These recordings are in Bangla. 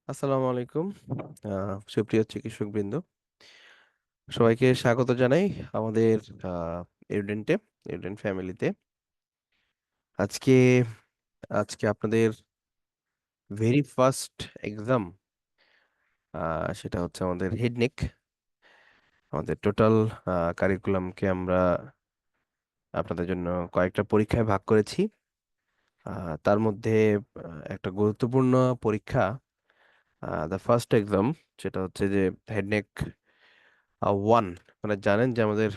আসসালামু আলাইকুম। সুপ্রিয় চিকিৎসকবৃন্দ, সবাইকে স্বাগত জানাই আমাদের এডেন্টে এডেন্ট ফ্যামিলিতে। আজকে আজকে আপনাদের ভেরি ফার্স্ট এক্সাম, সেটা হচ্ছে আমাদের হেডনেক। আমাদের টোটাল কারিকুলামকে আমরা আপনাদের জন্য কয়েকটা পরীক্ষায় ভাগ করেছি। তার মধ্যে একটা গুরুত্বপূর্ণ পরীক্ষা, দ্য ফার্স্ট এক্সাম, সেটা হচ্ছে যে হেডনেক ওয়ান। মানে জানেন যে আমাদের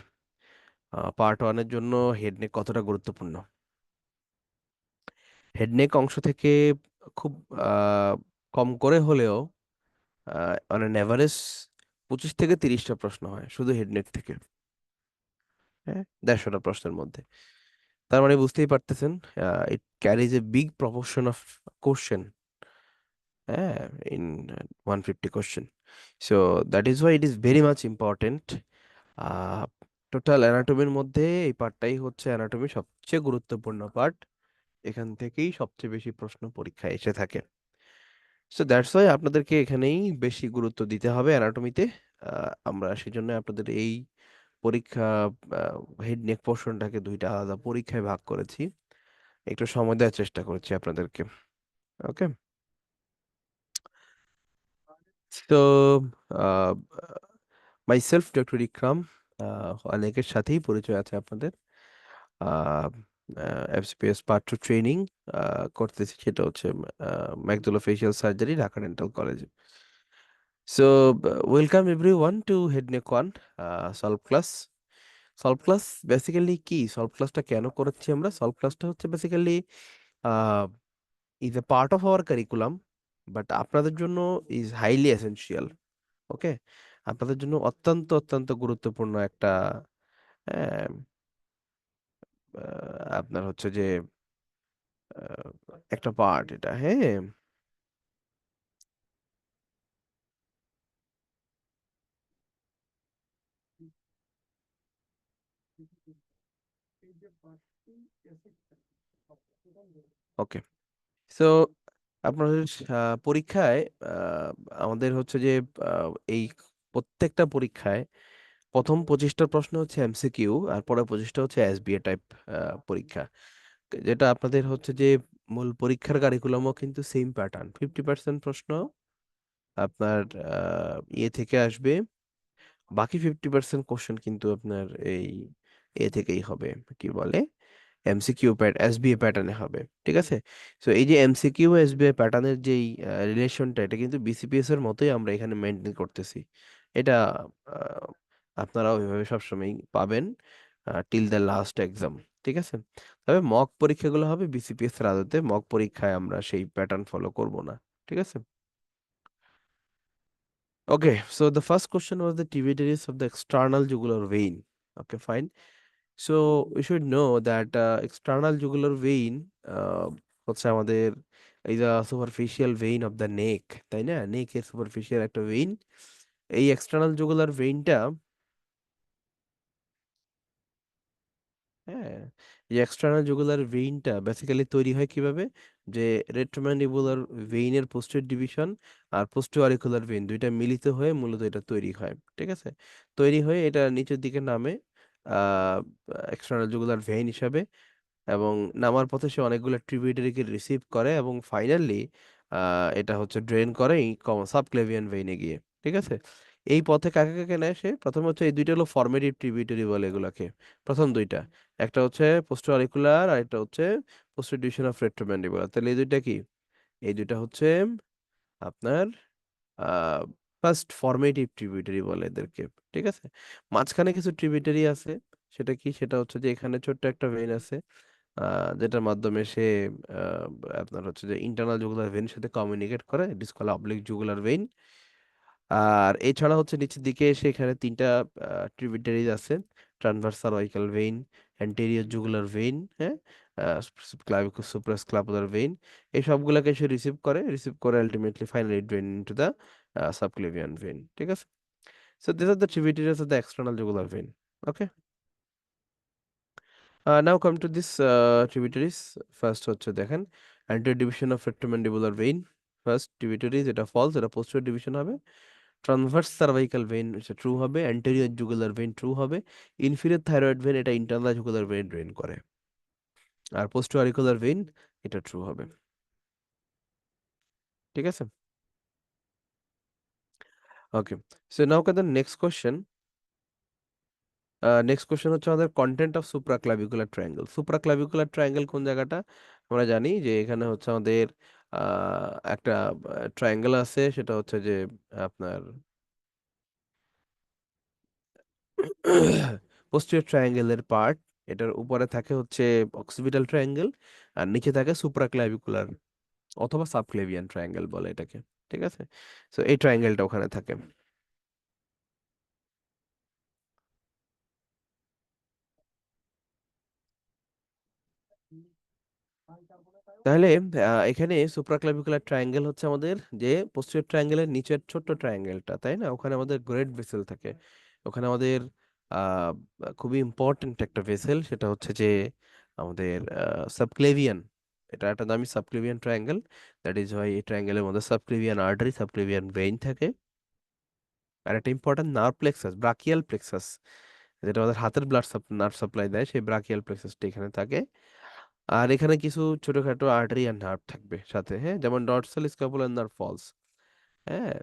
পার্ট ওয়ানের জন্য হেডনেক কতটা গুরুত্বপূর্ণ। হেডনেক অংশ থেকে খুব আহ, কম করে হলেও অন অ্যান এভারেজ 25 থেকে 30টা প্রশ্ন হয় শুধু হেডনেক থেকে। হ্যাঁ, 150টা প্রশ্নের মধ্যে। তার মানে বুঝতেই পারতেছেন, it carries a big proportion of question, হ্যাঁ, in 150 question. So that is why it is very much important. Total অ্যানাটমির মধ্যে এই পার্টটাই হচ্ছে অ্যানাটমি সবচেয়ে গুরুত্বপূর্ণ পার্ট। এখান থেকেই সবচেয়ে বেশি প্রশ্ন পরীক্ষায় এসে থাকে। সো দ্যাটস ওয়াই আপনাদেরকে এখানেই বেশি গুরুত্ব দিতে হবে অ্যানাটমিতে। আমরা সেজন্য আপনাদের এই পরীক্ষা, হেড নেক পোর্শনটাকে দুইটা আলাদা পরীক্ষায় ভাগ করেছি। একটু সময় দেওয়ার চেষ্টা করেছি আপনাদেরকে। ওকে। তো মাইসেলফ ডক্টর ইকরাম, অনেকের সাথেই পরিচয় আছে আপনাদের। এফসিপিএস পার্ট টু ট্রেনিং করতেছি, সেটা হচ্ছে ম্যাকডোলোফেশিয়াল সার্জারি, ঢাকা ডেন্টাল কলেজে। So welcome everyone two head neck one solve class. Solve class basically কি, সলভ ক্লাসটা কেন করেছি আমরা? সলভ ক্লাসটা হচ্ছে basically is a part of our curriculum, but আপনাদের জন্য ইজ হাইলি এসেনশিয়াল। ওকে, আপনাদের জন্য অত্যন্ত অত্যন্ত গুরুত্বপূর্ণ একটা আহ, আপনার হচ্ছে যে আহ, একটা পার্ট এটা। হ্যাঁ, ওকে। সো আপনাদের পরীক্ষায়, আহ, আমাদের হচ্ছে যে এই প্রত্যেকটা পরীক্ষায় প্রথম 25টা প্রশ্ন হচ্ছে এমসিকিউ, আর পরে 25টা হচ্ছে এসবিএ টাইপ পরীক্ষা। যেটা আপনাদের হচ্ছে যে মূল পরীক্ষার কারিকুলামও কিন্তু সেম প্যাটার্ন। 50% প্রশ্ন আপনার ইয়ে থেকে আসবে, বাকি 50% কোশ্চেন কিন্তু আপনার এই এ থেকেই হবে, কি বলে, এমসিকিউ এসবিএ প্যাটার্নে হবে। ঠিক আছে। সো এই যে এমসিকিউ এসবিএ প্যাটার্নের যেই রিলেশনটা, এটা কিন্তু বিসিপিএস এর মতোই আমরা এখানে মেনটেন করতেছি। এটা আহ, আপনারা ওইভাবে সবসময় পাবেন টিল দ্য লাস্ট এক্সাম। ঠিক আছে। তবে মক পরীক্ষাগুলো হবে বিসিপিএস এর আদতে, মক পরীক্ষায় আমরা সেই প্যাটার্ন ফলো করব না। ঠিক আছে। Okay, so the first question was the tributaries of the external jugular vein. Okay, fine. So we should know that external jugular vein হচ্ছে আমাদের এই যে সুপারফিশিয়াল ভেইন অফ দ্য নেক, তাই না? নেকের সুপারফিশিয়াল একটা ভেইন। এই এক্সটার্নাল জুগুলার ভেইনটা, হ্যাঁ, এই এক্সটার্নাল জুগুলার ভেইনটা বেসিক্যালি তৈরি হয় কিভাবে? যে রেট্রোম্যান্ডিবুলার ভেইনের পোস্টের ডিভিশন আর পোস্টিও অরিকুলার ভেইন দুইটা মিলিত হয়ে মূলত এটা তৈরি হয়। ঠিক আছে। তৈরি হয়ে এটা নিচের দিকে নামে আহ এক্সটার্নাল জুগুলার ভেইন হিসাবে, এবং নামার পথে সে অনেকগুলো ট্রিবিউটারিকে রিসিভ করে, এবং ফাইনালি এটা হচ্ছে ড্রেন করে সাবক্লেভিয়ান ভেইনে গিয়ে। ঠিক আছে। এই পথে কাকে কাকে নেয় সে? প্রথমে হচ্ছে এই দুইটা হলো ফর্মেটিভ ট্রিবিউটারি বলে এগুলাকে। প্রথম দুইটা, একটা হচ্ছে পোস্টো অরিকুলার আর একটা হচ্ছে পোস্টের ডিভিশন অফ রেট্রোম্যান্ডিবুলার। তাহলে এই দুইটা কি? এই দুইটা হচ্ছে আপনার আহ ফার্স্ট ফর্মেটিভ ট্রিবিউটারি বলে এদেরকে। ঠিক আছে। মাঝখানে কিছু ট্রিবিউটারি আছে। সেটা কি? সেটা হচ্ছে যে এখানে ছোট্ট একটা ভেইন আছে, যেটার মাধ্যমে সে আহ, আপনার হচ্ছে যে ইন্টারনাল জুগুলার ভেইনের সাথে কমিউনিকেট করে, it is called oblique jugular vein. আর এছাড়া হচ্ছে নিচের দিকে এসে এখানে তিনটা ট্রিবিউটারিজ আছে: transversal auricle vein, anterior jugular vein, হ্যাঁ, ক্লাভিকুলার সুপ্রাস্ক্লাপুলার ভেইন। এই সবগুলোকে সে রিসিভ করে ultimately finally drain into the subclavian vein. ঠিক আছে। So this are the tributaries of the external jugular vein. Okay. Now come to this tributaries. First হচ্ছে দেখেন, anterior division of retromandibular vein. First টিবিউটারি যেটা ফলস, এটা পোস্টেরিয়র ডিভিশন হবে। ট্রান্সভার্স সার্ভাইকাল ভেইন এটা ট্রু হবে, অ্যান্টেরিয়র জুগুলার ভেইন ট্রু হবে, ইনফিরিয়র থাইরয়েড ভেইন এটা ইন্টারনাল জুগুলার ভেইন ড্রেন করে, আর পোস্টেরিয়র অরিকুলার ভেইন এটা ট্রু হবে। ঠিক আছে, okay. So now the next question. Next question হচ্ছে আমাদের content of supraclavicular triangle. Supraclavicular triangle কোন জায়গাটা? আমরা জানি যে এখানে হচ্ছে আমাদের একটা ট্রায়াঙ্গেল আছে, সেটা হচ্ছে যে আপনার পোস্টিরিয়র ট্রায়াঙ্গেলের পার্ট, এটার উপরে থাকে হচ্ছে অক্সিপিটাল ট্রায়াঙ্গেল, আর নিচে থাকে সুপ্রাক্লাভিকুলার অথবা সাবক্লেভিয়ান ট্রায়াঙ্গেল বলে এটাকে। ঠিক আছে, সো এই ট্রায়াঙ্গেলটা ওখানে থাকে। তাহলে এখানে সুপ্রাক্লাভিকুলার ট্রায়াঙ্গেল হচ্ছে আমাদের যে পোস্টেরিয়র ট্রায়াঙ্গেলের নিচের ছোট্ট ট্রায়াঙ্গেলটা, তাই না? ওখানে আমাদের গ্রেট ভেসেল থাকে। ওখানে আমাদের আহ, খুবই ইম্পর্টেন্ট একটা ভেসেল, সেটা হচ্ছে যে আমাদের সাবক্লেভিয়ান। এটা একটা দামি subclavian triangle, that is Y এই ট্রায়াঙ্গেলের মধ্যে সাবক্লেভিয়ান আর্টারি, সাবক্লেভিয়ান ভেইন থাকে। আর একটা important nerve plexus, brachial plexus, যেটা আমাদের হাতের ব্লাড নার্ভ সাপ্লাই দেয়, সেই ব্রাকিয়াল প্লেক্সাসটা এখানে থাকে। আর এখানে কিছু ছোটখাটো আর্টারি আর নার্ভ থাকবে সাথে, হ্যাঁ, যেমন ডর্সাল স্ক্যাপুলার নার্ভ ফলস। হ্যাঁ,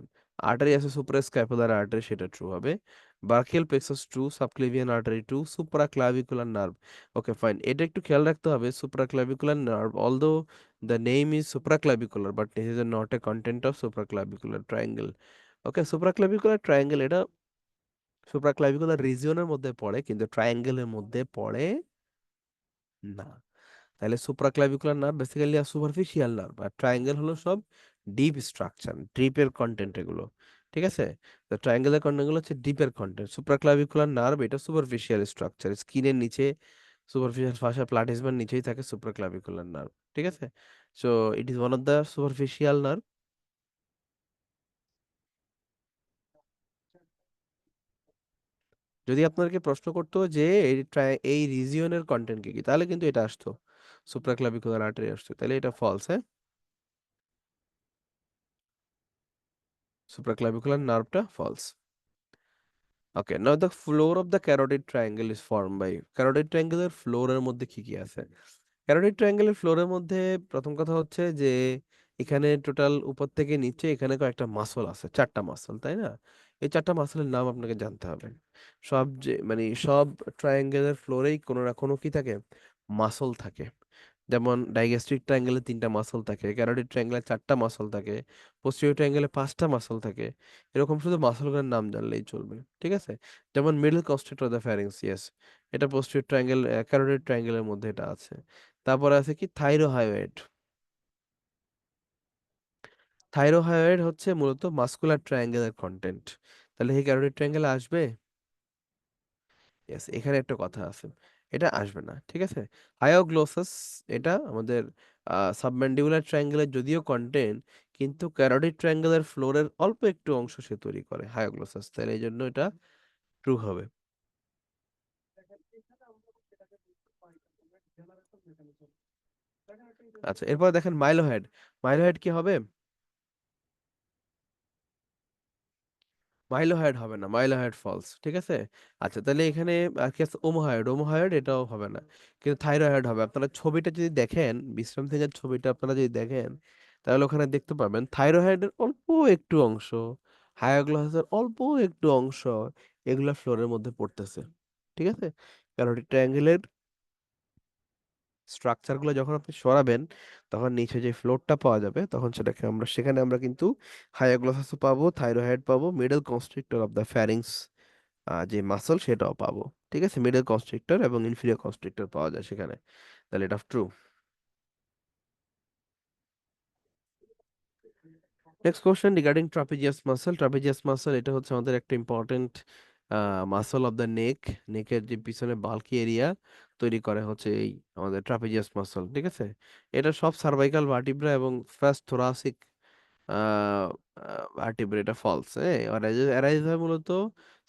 আর্টারি আছে সুপ্রা স্ক্যাপুলার আর্টারি, সেটা ট্রু হবে। Brachial plexus true, subclavian artery true, supra clavicular nerve. Okay fine, এটা একটু খেয়াল রাখতে হবে, supra clavicular nerve although the name is supra clavicular but this is not A content of supra clavicular triangle. Okay, supra clavicular triangle এটা সুপ্রা ক্লাভিকুলার রিজিয়নের মধ্যে পড়ে, কিন্তু ট্রায়াঙ্গেলের মধ্যে পড়ে না। তাহলে সুপ্রাক্লাভিকুলার নার্ভ বেসিক্যালি সুপারফিশিয়াল নার্ভ, আর ট্রায়াঙ্গেল হলো সব ডিপ স্ট্রাকচার, ডিপের কন্টেন্ট এগুলো। ঠিক আছে, তো ট্রায়াঙ্গেলের কন্টেন্ট গুলো হচ্ছে ডিপের কন্টেন্ট, সুপ্রাক্লাভিকুলার নার্ভ এটা সুপারফিশিয়াল স্ট্রাকচার, স্কিনের নিচে সুপারফিশিয়াল ফাসা প্লাটিসমার নিচেই থাকে সুপ্রাক্লাভিকুলার নার্ভ। ঠিক আছে, so it is one of the superficial nerve. যদি আপনাকে প্রশ্ন করতো যে এই রিজিয়নের কন্টেন্ট কি কি, তাহলে কিন্তু এটা আসতো, সুপ্রাক্লাভিকুলার আর্টারি আসতো, তাহলে এটা ফলস, হ্যাঁ, supraclavicular নার্ভটা false. Okay, now the floor of the carotid triangle is form by, carotid ট্রায়াঙ্গেলের ফ্লোরের মধ্যে কি কি আছে? ক্যারোটিড ট্রায়াঙ্গেলের ফ্লোরের মধ্যে প্রথম কথা হচ্ছে যে এখানে টোটাল উপর থেকে নিচে এখানে কয়েকটা মাসল আছে, চারটা মাসল, তাই না? এই চারটা মাসলের নাম আপনাকে জানতে হবে। সব যে মানে সব ট্রায়াঙ্গেলের ফ্লোরেই কোনো না কোনো কি থাকে, মাসল থাকে। যেমন ডাইগ্যাস্ট্রিক ট্রায়াঙ্গেলে তিনটা মাসল থাকে, ক্যারোটিড ট্রায়াঙ্গেলে চারটা মাসল থাকে, পোস্টেরিয়র ট্রায়াঙ্গেলে পাঁচটা মাসল থাকে। এরকম শুধু মাসলগুলোর নাম জানলেই চলবে। ঠিক আছে, যেমন middle construct of the ফ্যারিংস, yes, এটা পোস্টেরিয়র ট্রায়াঙ্গেল, ক্যারোটিড ট্রায়াঙ্গেলের মধ্যে এটা আছে। তারপরে আছে কি থাইরোহাইয়েড। থাইরোহাইয়েড হচ্ছে মূলত মাস্কুলার ট্রায়াঙ্গেলের কন্টেন্ট, তাহলে এই ক্যারোটিড ট্রায়াঙ্গেলে আসবে? ইয়েস, এখানে একটা কথা আছে, এটা আসবে না। ঠিক আছে, হায়োগ্লোসাস এটা আমাদের সাবম্যান্ডিবুলার ট্রায়াঙ্গেলের যদিও কন্টেন্ট, কিন্তু ক্যারোটিড ট্রায়াঙ্গেলের ফ্লোরের অল্প একটু অংশ সে তৈরি করে হায়োগ্লোসাস, তাহলে এই জন্য এটা ট্রু হবে। আচ্ছা, এরপর দেখেন মাইলোহেড। মাইলোহেড কি হবে? মাইলোহাইড হবে না, মাইলোহাইড ফলস। ঠিক আছে, আচ্ছা, তাহলে এখানে আর কি আছে, ওমোহাইড। ওমোহাইড এটাও হবে না, কিন্তু থাইরয়েড হবে। আপনারা ছবিটা যদি দেখেন, বিশ্রাম থেকে ছবিটা আপনারা যদি দেখেন, তাহলে ওখানে দেখতে পাবেন থাইরয়েডের অল্প একটু অংশ, হায়াগ্লোসাসের অল্প একটু অংশ, এগুলা ফ্লোরের মধ্যে পড়তেছে। ঠিক আছে, কারণ ট্রায়াঙ্গেলের স্ট্রাকচার গুলো যখন আপনি সরাবেন, তখন নিচে যে ফ্লোরটা পাওয়া যাবে, তখন সেটাকে আমরা সেখানে আমরা কিন্তু হায়াগ্লোসাসও পাবো, থাইরয়েড পাবো, middle constrictor of the pharynx যে মাসল সেটাও পাবো। ঠিক আছে, মিডল কনস্ট্রিক্টর এবং ইনফিরিয়র কনস্ট্রিক্টর পাওয়া যায় সেখানে, তাহলে এটা true. Next question regarding trapezius muscle. Trapezius muscle এটা হচ্ছে আমাদের একটা important muscle of the neck, নেকের যে পিছনে বাল্কি এরিয়া তৈরি করে হচ্ছে এই আমাদের ট্রাপিজিয়াস মাসল। ঠিক আছে, এটা সব সার্ভাইকাল ভার্টিব্রা এবং ফার্স্ট থোরাসিক ভার্টিব্রা, এটা ফলস। হ্যাঁ, অ্যারাইজ হয় মূলত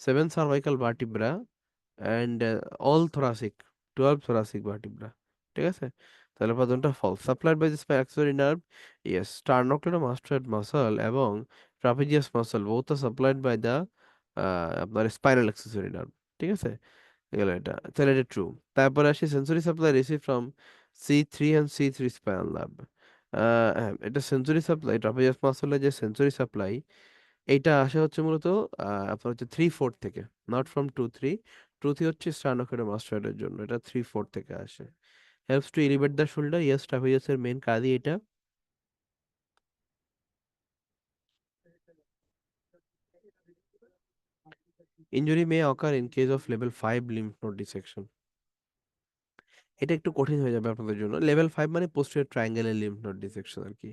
seven cervical vertebra and all thoracic, 12 thoracic vertebra। ঠিক আছে, তাহলে প্রথমটা false. Supplied by this accessory nerve, yes. Sternocleidomastoid muscle এবং trapezius muscle both are supplied by the আপনার স্পাইনাল অ্যাক্সেসরি নার্ভ। ঠিক আছে, গেল এটা, তাহলে এটা ট্রু। তারপরে আসি sensory supply receive from C3 spinal nerve. হ্যাঁ, এটা সেন্সরি সাপ্লাই, ট্রাপিজিয়াস মাসলের যে সেন্সরি সাপ্লাই, এইটা আসে হচ্ছে মূলত আপনার হচ্ছে 3/4 থেকে, নট ফ্রম 2-3। 2-3 হচ্ছে স্টার্নোক্লেইডোমাস্টোয়েডের জন্য, এটা 3/4 থেকে আসে। Helps to elevate the shoulder, yes, ট্রাপিজিয়াসের মেন কাজই এটা। Injury may occur in case of level 5 lymph node dissection. এটা একটু কঠিন হয়ে যাবে আপনাদের জন্য। লেভেল 5 মানে পোস্টেরিয়র ট্রায়াঙ্গেলের লিম্ফ নোড ডিসেকশন আর কি।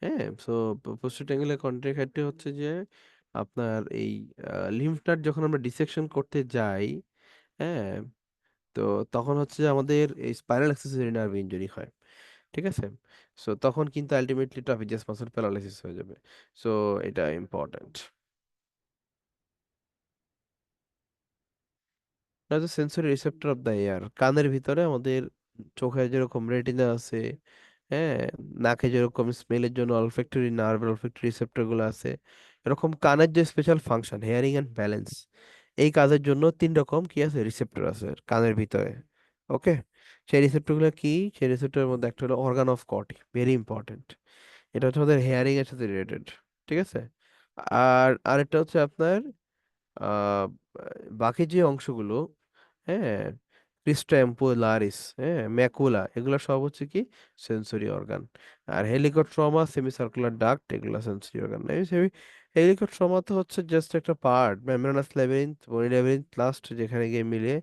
হ্যাঁ, সো পোস্টেরিয়র ট্রায়াঙ্গেলের কন্ট্রাক্টে হচ্ছে যে আপনার এই লিম্ফ নোড যখন আমরা ডিসেকশন করতে যাই, হ্যাঁ, তো তখন হচ্ছে যে আমাদের এই স্পাইনাল অ্যাক্সেসরি নার্ভ ইনজুরি হয়। ঠিক আছে, সো তখন কিন্তু আলটিমেটলি ট্রাপিজিয়াস মাসল প্যারালাইসিস হয়ে যাবে। সো এটা ইম্পর্ট্যান্ট। এটা হচ্ছে sensory receptor of the air. কানের ভিতরে আমাদের চোখে যেরকম রেটিনা আছে, হ্যাঁ, নাকে যেরকম স্মেলের জন্য অলফ্যাক্টরি নার্ভ, অলফ্যাক্টরি রিসেপ্টর গুলো আছে, এরকম কানের যে special function hearing and balance, এই কাজের জন্য 3 রকম কি আছে, রিসেপ্টর আছে কানের ভিতরে। ওকে, সেই রিসেপ্টর গুলো কি? সেই রিসেপ্টরের মধ্যে একটা হলো organ of Corti, very important. এটা হচ্ছে আমাদের হেয়ারিং এর সাথে রিলেটেড। ঠিক আছে, আর আরেকটা হচ্ছে আপনার আহ বাকি যে অংশগুলো, হ্যাঁ, ক্রিস্টাম্পুলারিস, হ্যাঁ, ম্যাকুলা, এগুলো সব হচ্ছে কি সেন্সরি অর্গান। আর হেলিকোট্রমা, সেমি সার্কুলার ডাক্ট, এগুলো সেন্সরি অর্গান। হেলিকোট্রমা তো হচ্ছে জাস্ট একটা পার্ট, মেমব্রেনাস ল্যাবিরিন্থ, বনি ল্যাবিরিন্থ লাস্ট যেখানে গিয়ে মিলে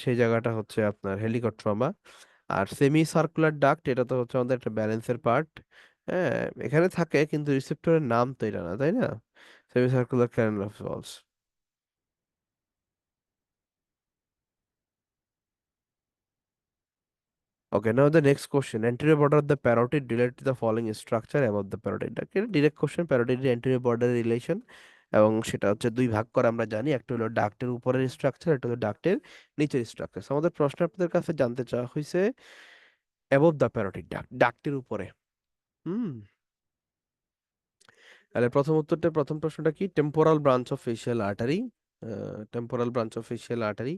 সেই জায়গাটা হচ্ছে আপনার হেলিকোট্রমা। আর সেমি সার্কুলার ডাক্ট, এটা তো হচ্ছে আমাদের একটা ব্যালেন্সের পার্ট। হ্যাঁ, এখানে থাকে কিন্তু রিসেপ্টরের নাম তো এটা না, তাই না? Semi circular canal of valves. Okay, now the next question. Anterior border of the parotid relate to the following structure above the parotid duct. এটা direct question, parotid anterior border relation, এবং সেটা হচ্ছে দুই ভাগ করে আমরা জানি, একটা হলো ডাক্টের উপরের স্ট্রাকচার, একটা হলো ডাক্টের নিচের স্ট্রাকচার। আমাদের প্রশ্ন আপনাদের কাছে জানতে চাওয়া হয়েছে অ্যাবভ দ্য প্যারোটিড ডাক্ট, ডাক্টের উপরে। হুম, তাহলে প্রথম উত্তরটা, প্রথম প্রশ্নটা কি? Temporal branch of facial artery. Temporal branch of facial artery,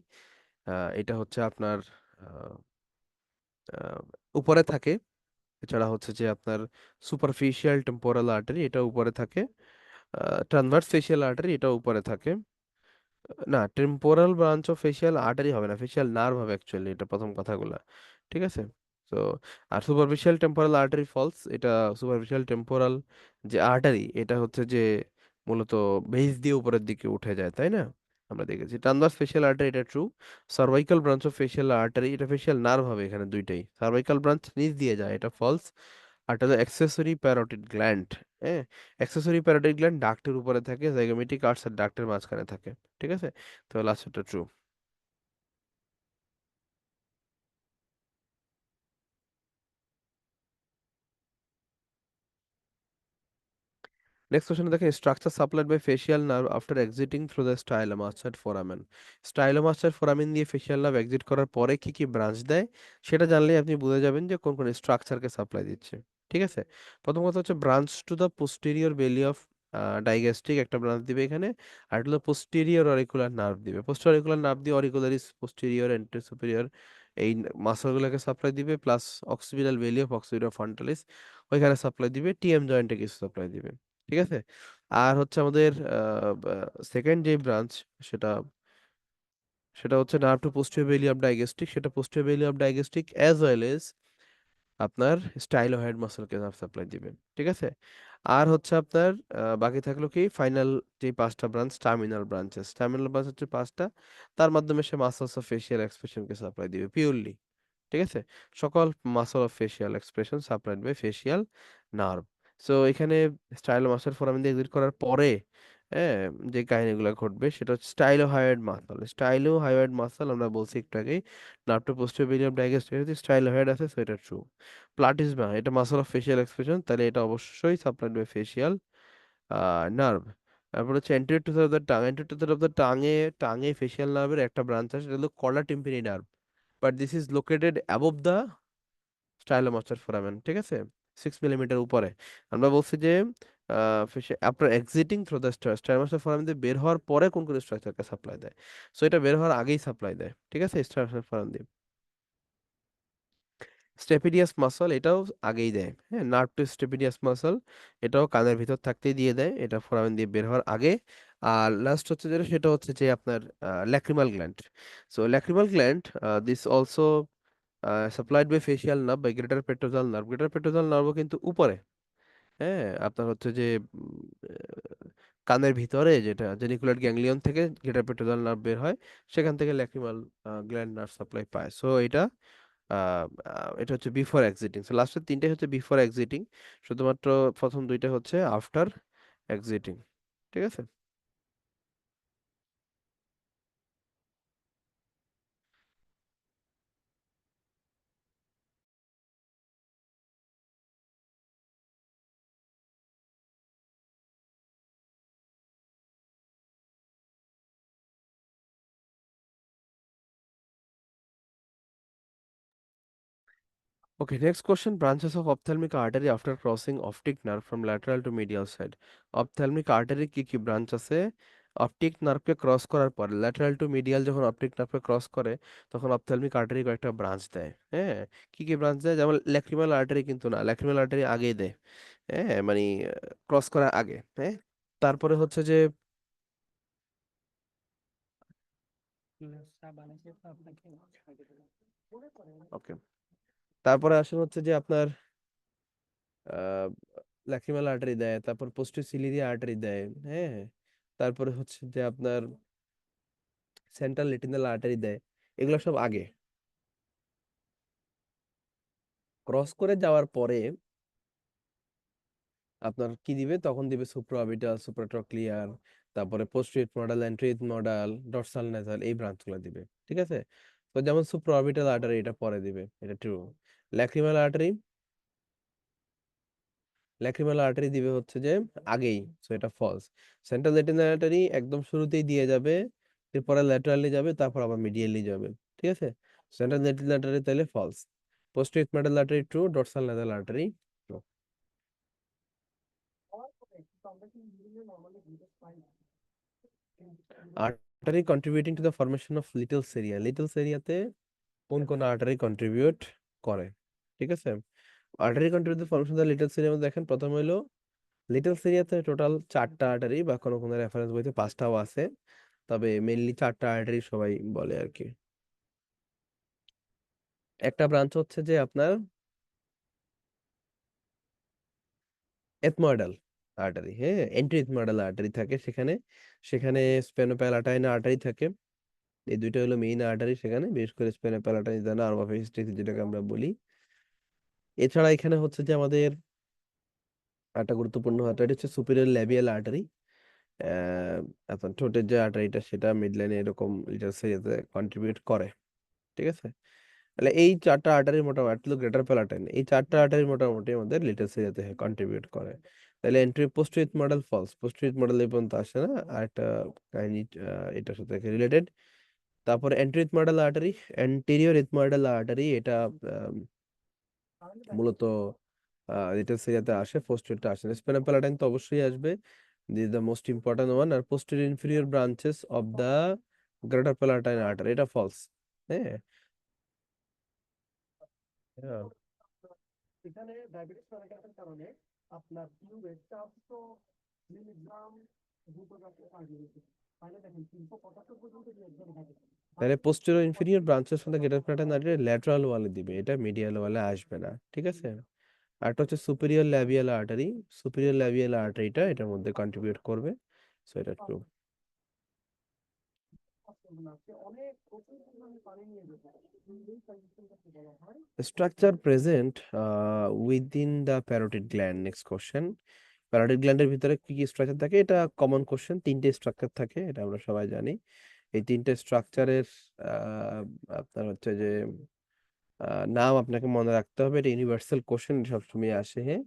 এটা হচ্ছে আপনার আহ, আহ, উপরে থাকে। এছাড়া হচ্ছে যে আপনার সুপারফিশিয়াল টেম্পোরাল আর্টারি, এটা উপরে থাকে। ট্রান্সভার্স ফেশিয়াল আর্টারি, এটা উপরে থাকে। না, temporal branch of facial artery হবে না, ফেশিয়াল নার্ভ হবে অ্যাকচুয়ালি, এটা প্রথম কথাগুলা। ঠিক আছে, তো আর সুপারফিশিয়াল টেম্পোরাল আর্টারি ফলস, এটা সুপারফিশিয়াল টেম্পোরাল যে আর্টারি, এটা হচ্ছে যে মূলত বেস দিয়ে উপরের দিকে উঠে যায়, তাই না? আমরা দেখেছি ট্রান্সভার্স ফেশিয়াল আর্টারি, এটা true. Cervical branch of facial artery, এটা ফেশিয়াল নার্ভ হবে এখানে দুইটাই। সার্ভাইকাল ব্রাঞ্চ নিচ দিয়ে যায়, এটা ফলস। আর এটা হলো অ্যাক্সেসরি প্যারোটিড গ্ল্যান্ড। হ্যাঁ, অ্যাক্সেসরি প্যারোটিড গ্ল্যান্ড ডাক্টের উপরে থাকে, জাইগোমেটিক আর্টস আর ডাক্টের মাঝখানে থাকে। ঠিক আছে, তো লাস্টটা ট্রু। নেক্সট কোশ্চেন দেখেন, structure supplied by facial nerve after exiting through the stylomastoid foramen. Stylomastoid foramen দিয়ে ফেশিয়াল নার্ভ এক্সিট করার পরে কি কি ব্রাঞ্চ দেয়, সেটা জানলেই আপনি বুঝে যাবেন যে কোন কোন স্ট্রাকচারকে সাপ্লাই দিচ্ছে। ঠিক আছে, প্রথম কথা হচ্ছে branch to the posterior belly of digastric, একটা ব্রাঞ্চ দিবে এখানে। আর এটা হলো পোস্টেরিয়র অরিকুলার নার্ভ দিবে। পোস্টেরিয়র অরিকুলার নার্ভ দিয়ে অরিকুলারিস, পোস্টেরিয়র, এন্টেরো সুপিরিয়র, এই মাসলগুলোকে সাপ্লাই দিবে, plus occipital belly of occipital frontalis, ওইখানে সাপ্লাই দিবে। টিএম জয়েন্টে কিছু সাপ্লাই দিবে। ঠিক আছে, আর হচ্ছে আমাদের সেকেন্ড যে ব্রাঞ্চ, সেটা সেটা হচ্ছে nerve to posterior belly of digastric, সেটা posterior belly of digastric as well as আপনার স্টাইলোহেড মাসলকে নার্ভ সাপ্লাই দিবে। ঠিক আছে, আর হচ্ছে আপনার বাকি থাকলো কি ফাইনাল, যে 5টা branch, terminal branches. Terminal branch হচ্ছে 5টা, তার মাধ্যমে সে মাসলস অফ ফেশিয়াল এক্সপ্রেশনকে সাপ্লাই দিবে পিওরলি। ঠিক আছে, সকল muscle of facial expression supplied by facial nerve. So এখানে স্টাইলো মাসল ফোরামেন দিয়ে এক্সিট করার পরে, হ্যাঁ, যে কাহিনীগুলো ঘটবে সেটা হচ্ছে stylohyoid muscle. Stylohyoid muscle আমরা বলছি একটু আগেই, nerve to posterior belly of digastric, stylohyoid আছে, সো এটা ট্রু। প্লাটিসমা, এটা মাসল অফ ফেশিয়াল এক্সপ্রেশন, তাহলে এটা অবশ্যই সাপ্লাইড বাই ফেশিয়াল নার্ভ। তারপর হচ্ছে anterior to the tongue, anterior to the টাঙে, টাঙে ফেশিয়াল নার্ভের একটা ব্রাঞ্চ আছে, সেটা হলো chorda tympani nerve, but this is located above the stylomastoid foramen, ঠিক আছে, 6 মিলিমিটার উপরে। আমরা বলছি যে আপনার exiting through the stylomastoid foramen দিয়ে বের হওয়ার পরে কোন কোন স্ট্রাকচারকে সাপ্লাই দেয়। সো এটা বের হওয়ার আগেই সাপ্লাই দেয়, ঠিক আছে, স্টাইলোমাস্টার ফোরাম দিয়ে। স্টেপিডিয়াস মাসল এটাও আগেই দেয়, হ্যাঁ, নার্ভ টু স্টেপিডিয়াস মাসল এটাও কানের ভিতর থাকতেই দিয়ে দেয়, এটা ফোরামেন দিয়ে বের হওয়ার আগে। আর লাস্ট হচ্ছে যেটা সেটা হচ্ছে যে আপনার lacrimal gland. So lacrimal gland this also supplied by facial nerve by greater petrosal nerve. Greater petrosal নার্ভও কিন্তু উপরে, হ্যাঁ, আপনার হচ্ছে যে কানের ভিতরে যেটা জেনিকুলার গ্যাংলিয়ন থেকে গ্রেটার পেট্রোজাল নার্ভ বের হয়, সেখান থেকে ল্যাক্রিমাল গ্ল্যান্ড নার্ভ সাপ্লাই পায়। সো এটা হচ্ছে বিফোর এক্সিটিং। সো লাস্টের তিনটাই হচ্ছে বিফোর এক্সিটিং, শুধুমাত্র প্রথম দুইটা হচ্ছে আফটার এক্সিটিং, ঠিক আছে। Okay, next question. Branches of ophthalmic artery after crossing optic nerve from lateral to medial side. Ophthalmic artery কি কি ব্রাঞ্চ আছে অপটিক নার্ভকে ক্রস করার পর, ল্যাটারাল টু মিডিয়াল যখন অপটিক নার্ভকে ক্রস করে তখন অপথ্যালমিক আর্টারি কয়েকটা ব্রাঞ্চ দেয়, হ্যাঁ। কি কি ব্রাঞ্চ দেয়? যেমন ল্যাক্রিমাল আর্টারি কিন্তু না, ল্যাক্রিমাল আর্টারি আগেই দেয়, হ্যাঁ, মানে ক্রস করার আগে, হ্যাঁ। তারপরে হচ্ছে যে ওকে, তারপরে আসলে হচ্ছে যে আপনার ল্যাক্রিমাল আর্টারি দেয়, তারপর পোস্টিও সিলিয়ারি আর্টারি দেয়, হ্যাঁ। তারপরে হচ্ছে যে আপনার সেন্ট্রাল রেটিনাল আর্টারি দেয়। এগুলো সব আগে ক্রস করে যাওয়ার পরে আপনার কি দিবে, তখন দিবে সুপ্রাঅর্বিটাল, সুপ্রাট্রক্লিয়ার, তারপরে posterior modal, anterior modal, dorsal nasal, এই ব্রাঞ্চগুলো দিবে, ঠিক আছে। তো যেমন সুপ্রাঅর্বিটাল আর্টারি এটা পরে দিবে, এটা true. Lacrimal artery, lacrimal artery দিবে হচ্ছে যে আগেই, সো এটা ফলস। সেন্ট্রাল রেটিনাল আর্টারি একদম শুরুতেই দিয়ে যাবে, এরপরে ল্যাটারালি যাবে, তারপর আবার মিডিয়ালি যাবে, ঠিক আছে। সেন্ট্রাল রেটিনাল আর্টারি তাহলে false. Posterior middle artery true, dorsal nasal artery true. Artery contributing to the formation of little's area, little's সেরিয়াতে কোন কোন আর্টারি কন্ট্রিবিউট করে, ঠিক আছে। Artery contribute formation of little's area দেখেন, প্রথম হইলো লিটল সিরিয়াতে টোটাল 4টা আর্টারি, বা কোনো কোনো রেফারেন্স বইতে 5টাও আছে, তবে মেইনলি 4টা আর্টারি সবাই বলে আর কি। একটা ব্রাঞ্চ হচ্ছে যে আপনার এথময়েডাল আর্টারি, হ্যাঁ, এন্ট্রি এথময়েডাল আর্টারি থাকে সেখানে, সেখানে স্পেনোপ্যালাটাইন আর্টারি থাকে। এই দুইটা হলো মেইন আর্টারি সেখানে, বিশেষ করে স্পেনোপ্যালাটাইন যেটা আরবা ফেসিস যেটাকে আমরা বলি। এছাড়া এখানে হচ্ছে যে আমাদের একটা গুরুত্বপূর্ণ আর্টারি হচ্ছে সুপিরিয়র ল্যাবিয়াল আর্টারি। আপনার ঠোঁটের যে আর্টারিটা সেটা মিড লাইনে এরকম লিটার সিরিয়াতে কন্ট্রিবিউট করে, ঠিক আছে। তাহলে এই 4টা আর্টারি মোটামুটি গ্রেটার প্যালাটাইন, এই 4টা আর্টারি মোটামুটি আমাদের লিটার সিরিয়াতে কন্ট্রিবিউট করে। তাহলে এন্ট্রি পোস্টুইথ মডেল ফলস, পোস্টুইথ মডেল এই পর্যন্ত আসে না, আর একটা কাহিনী এটার সাথে রিলেটেড। তারপরে entry model artery, anterior ethmoidal artery, এটা মূলত লিটার সিরিয়াতে আসে, পোস্টুইথটা আসে না। স্পাইনাল প্যালাটাইন তো অবশ্যই আসবে, this the most important one. আর posterior inferior branches of the greater palatine artery, এটা ফলস, হ্যাঁ। হ্যাঁ। তাহলে পোস্টেরিয়র ইনফেরিয়র ব্রাঞ্চেস মধ্যে গ্রেটার প্যাটার্ন আর ল্যাটারাল ওয়ালে দিবে, এটা মিডিয়াল ওয়ালে আসবে না, ঠিক আছে। আরটা হচ্ছে superior labial artery, superior labial আর্টারিটা এটার মধ্যে কন্ট্রিবিউট করবে, সো এটা true. Structure present within the parotid gland, next question. Parotid গ্ল্যান্ডের ভিতরে কি কি স্ট্রাকচার থাকে? এটা কমন কোশ্চেন, 3টে স্ট্রাকচার থাকে, এটা আমরা সবাই জানি। এই 3টে স্ট্রাকচারের আপনার হচ্ছে যে নাম আপনাকে মনে রাখতে হবে, এটা ইউনিভার্সাল কোশ্চেন, সবসময় আসে, হ্যাঁ।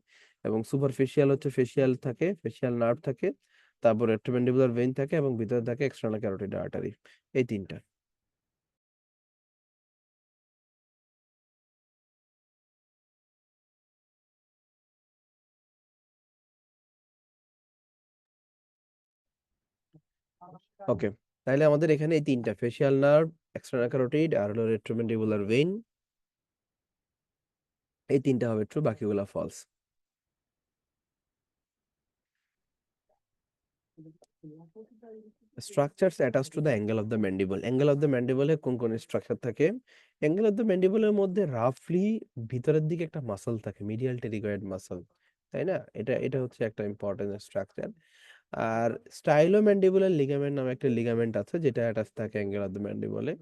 এবং সুপারফিশিয়াল হচ্ছে ফেশিয়াল থাকে, ফেশিয়াল নার্ভ থাকে, তারপর রেট্রোম্যান্ডিবুলার ভেইন থাকে, এবং ভিতরে থাকে এক্সটার্নাল ক্যারোটিড আর্টারি, এই 3টা। ওকে, তাহলে আমাদের এখানে এই তিনটা ফেসিয়াল নার্ভ, এক্সটার্নাল ক্যারোটিড আর হলো রেট্রোম্যান্ডিবুলার ভেইন, এই তিনটা হবে ট্রু, বাকিগুলা false. Structures attach to the angle of the mandible. Angle of the ম্যান্ডিবলে কোন কোন স্ট্রাকচার থাকে? অ্যাঙ্গেল অফ দ্য ম্যান্ডিবলের মধ্যে রাফলি ভিতরের দিকে একটা মাসল থাকে, মিডিয়াল টেরিগয়েড মাসল, তাই না? এটা হচ্ছে একটা ইম্পর্টেন্ট স্ট্রাকচার। আর স্টাইলোম্যান্ডিবুলার লিগামেন্ট নামে একটা লিগামেন্ট আছে যেটা অ্যাটাচ থাকে অ্যাঙ্গেল অফ দ্য ম্যান্ডিবলে।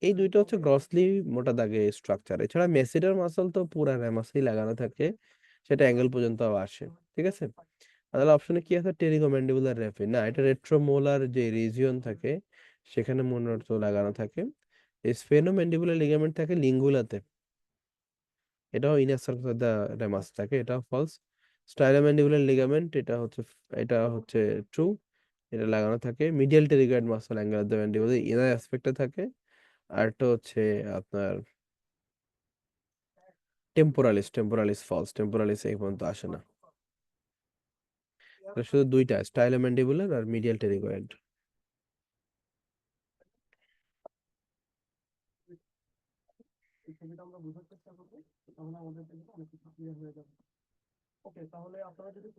এই দুইটা হচ্ছে গ্রসলি মোটা দাগে স্ট্রাকচার। এছাড়া মেসিডার মাসল তো পুরা র্যামাসেই লাগানো থাকে, সেটা অ্যাঙ্গেল পর্যন্ত আসে, ঠিক আছে? তাহলে অপশনে কি আছে? টেরিগোম্যান্ডিবুলার র্যাফি না, এটা রেট্রোমোলার যে রিজিয়ন থাকে সেখানে মূলত লাগানো থাকে। স্ফেনোম্যান্ডিবুলার লিগামেন্ট থাকে লিঙ্গুলাতে, এটাও inner surface of the Remus থাকে, এটাও ফলস। স্টাইলোম্যান্ডিবুলার লিগামেন্ট এটা হচ্ছে ট্রু, এটা লাগানো থাকে medial pterygoid muscle angle of the mandible inner অ্যাসপেক্টে থাকে। আর একটা হচ্ছে আপনার টেম্পোরালিস ফলস, টেম্পোরালিস এই পর্যন্ত আসে না। এটা শুধু দুইটা, স্টাইলোম্যান্ডিবুলার আর medial pterygoid.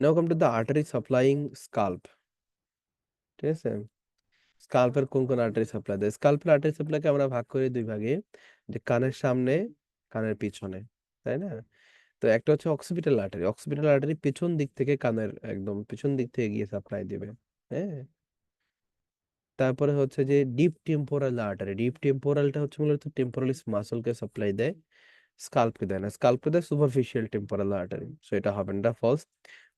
Now come to the artery supplying scalp, ঠিক আছে? স্কাল্পের কোন কোন আর্টারি সাপ্লাই দেয়? স্কাল্পের আর্টারি সাপ্লাইকে আমরা ভাগ করি দুই ভাগে, যে কানের সামনে, কানের পিছনে, তাই না? তো একটা হচ্ছে অক্সিপিটাল আর্টারি, অক্সিপিটাল আর্টারি পেছন দিক থেকে কানের একদম পেছন দিক থেকে গিয়ে সাপ্লাই দিবে, হ্যাঁ। তারপরে হচ্ছে যে ডিপ টেম্পোরাল আর্টারি, ডিপ টেম্পোরালটা হচ্ছে মূলত টেম্পোরালিস মাসলকে সাপ্লাই দেয়, স্কাল্পকে দেয় না, স্কাল্পকে দেয় সুপারফিশিয়াল টেম্পোরাল আর্টারি, সো এটা হবে না, false.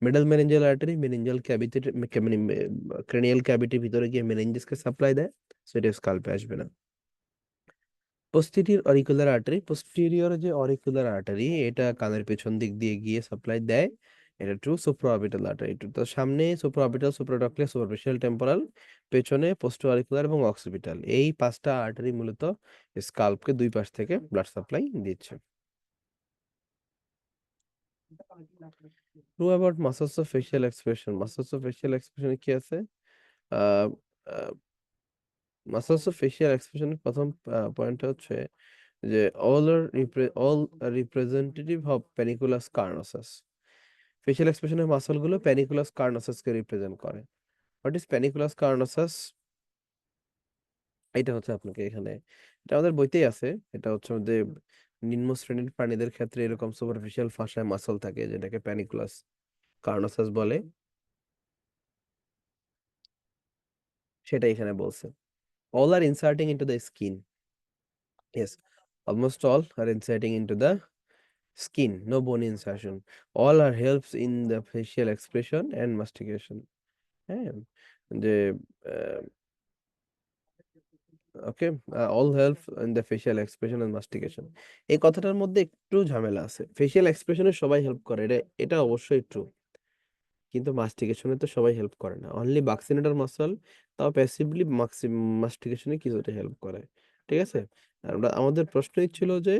Middle meningeal artery meningeal cavity, মানে ক্রেনিয়াল ক্যাভিটির ভিতরে গিয়ে মেনিনজিসকে সাপ্লাই দেয়, সো এটা স্কাল্পে আসবে না। পোস্টেরিয়র অরিকুলার আর্টারি, পোস্টেরিয়র যে অরিকুলার আর্টারি এটা কানের পেছন দিক দিয়ে গিয়ে সাপ্লাই দেয়, এটা ট্রু। সুপ্রাঅর্বিটাল আর্টারি টু, তো সামনে সুপ্রাঅর্বিটাল, সুপ্রাডক্টিয়াল, সুপারফিশিয়াল টেম্পোরাল, পেছনে পোস্টো অরিকুলার এবং অক্সিপিটাল, এই পাঁচটা আর্টারি মূলত স্কাল্পকে দুই পাশ থেকে ব্লাড সাপ্লাই দিচ্ছে। True about muscles of facial expression, muscles of facial এক্সপ্রেশনে কি আছে? আহ মাসলস অফ ফেশিয়াল এক্সপ্রেশনের প্রথম পয়েন্টটা হচ্ছে যে all representative of panniculus carnosus. Facial এক্সপ্রেশনের মাসল গুলো প্যানিকুলাস কার্নোসাসকে রিপ্রেজেন্ট করে। What is panniculus carnosus? এটা হচ্ছে আপনাকে এখানে, এটা আমাদের বইতেই আছে, এটা হচ্ছে যে নিম্ন শ্রেণীর প্রাণীদের ক্ষেত্রে এরকম সুপারফিশিয়াল ফাঁসায় মাসল থাকে যেটাকে প্যানিকুলাস কার্নোসাস বলে, সেটা এখানে বলছে। All are inserting into the skin, yes, almost all are inserting into the skin, no bone insertion. All are helps in the facial expression and mastication. হ্যাঁ, যে okay, all help in the facial expression and mastication, এই কথাটার মধ্যে একটু ঝামেলা আছে। ফেশিয়াল এক্সপ্রেশনে সবাই হেল্প করে, এটা অবশ্যই ট্রু, কিন্তু মাস্টিকেশনে তো সবাই হেল্প করে না, অনলি বাক্সিনেটর মাসল তাও প্যাসিভলি মাস্টিকেশনে কিছুটা হেল্প করে, ঠিক আছে? আর আমাদের প্রশ্নই ছিল যে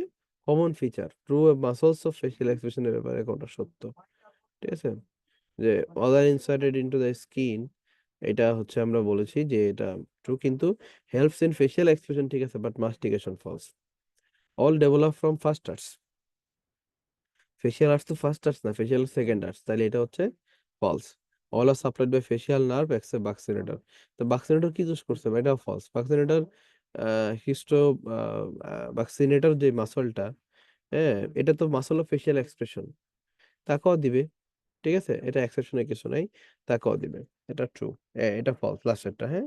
common feature true muscles of facial এক্সপ্রেশনের ব্যাপারে কোনটা সত্য, ঠিক আছে? যে all are inserted into the skin, এটা হচ্ছে আমরা বলেছি যে এটা ট্রু, কিন্তু হেল্পস ইন ফেশিয়াল এক্সপ্রেশন ঠিক আছে, but mastication false. All develop from first arches, facial arches তো ফার্স্ট আর্টস না, ফেশিয়াল সেকেন্ড আর্টস, তাহলে এটা হচ্ছে false. All are supplied by facial nerve except buccinator, তো বাক্সিনেটর কি দোষ করছে? এটাও ফলস। বাক্সিনেটর হিস্টো বাক্সিনেটর যে মাসলটা, হ্যাঁ, এটা তো মাসল অফ ফেশিয়াল এক্সপ্রেশন, তাকেও দিবে, ঠিক আছে? এটা এক্সেপশনের কিছু নাই, তাকেও দিবে, এটা ট্রু। এটা ফলস লাস্টেরটা, হ্যাঁ।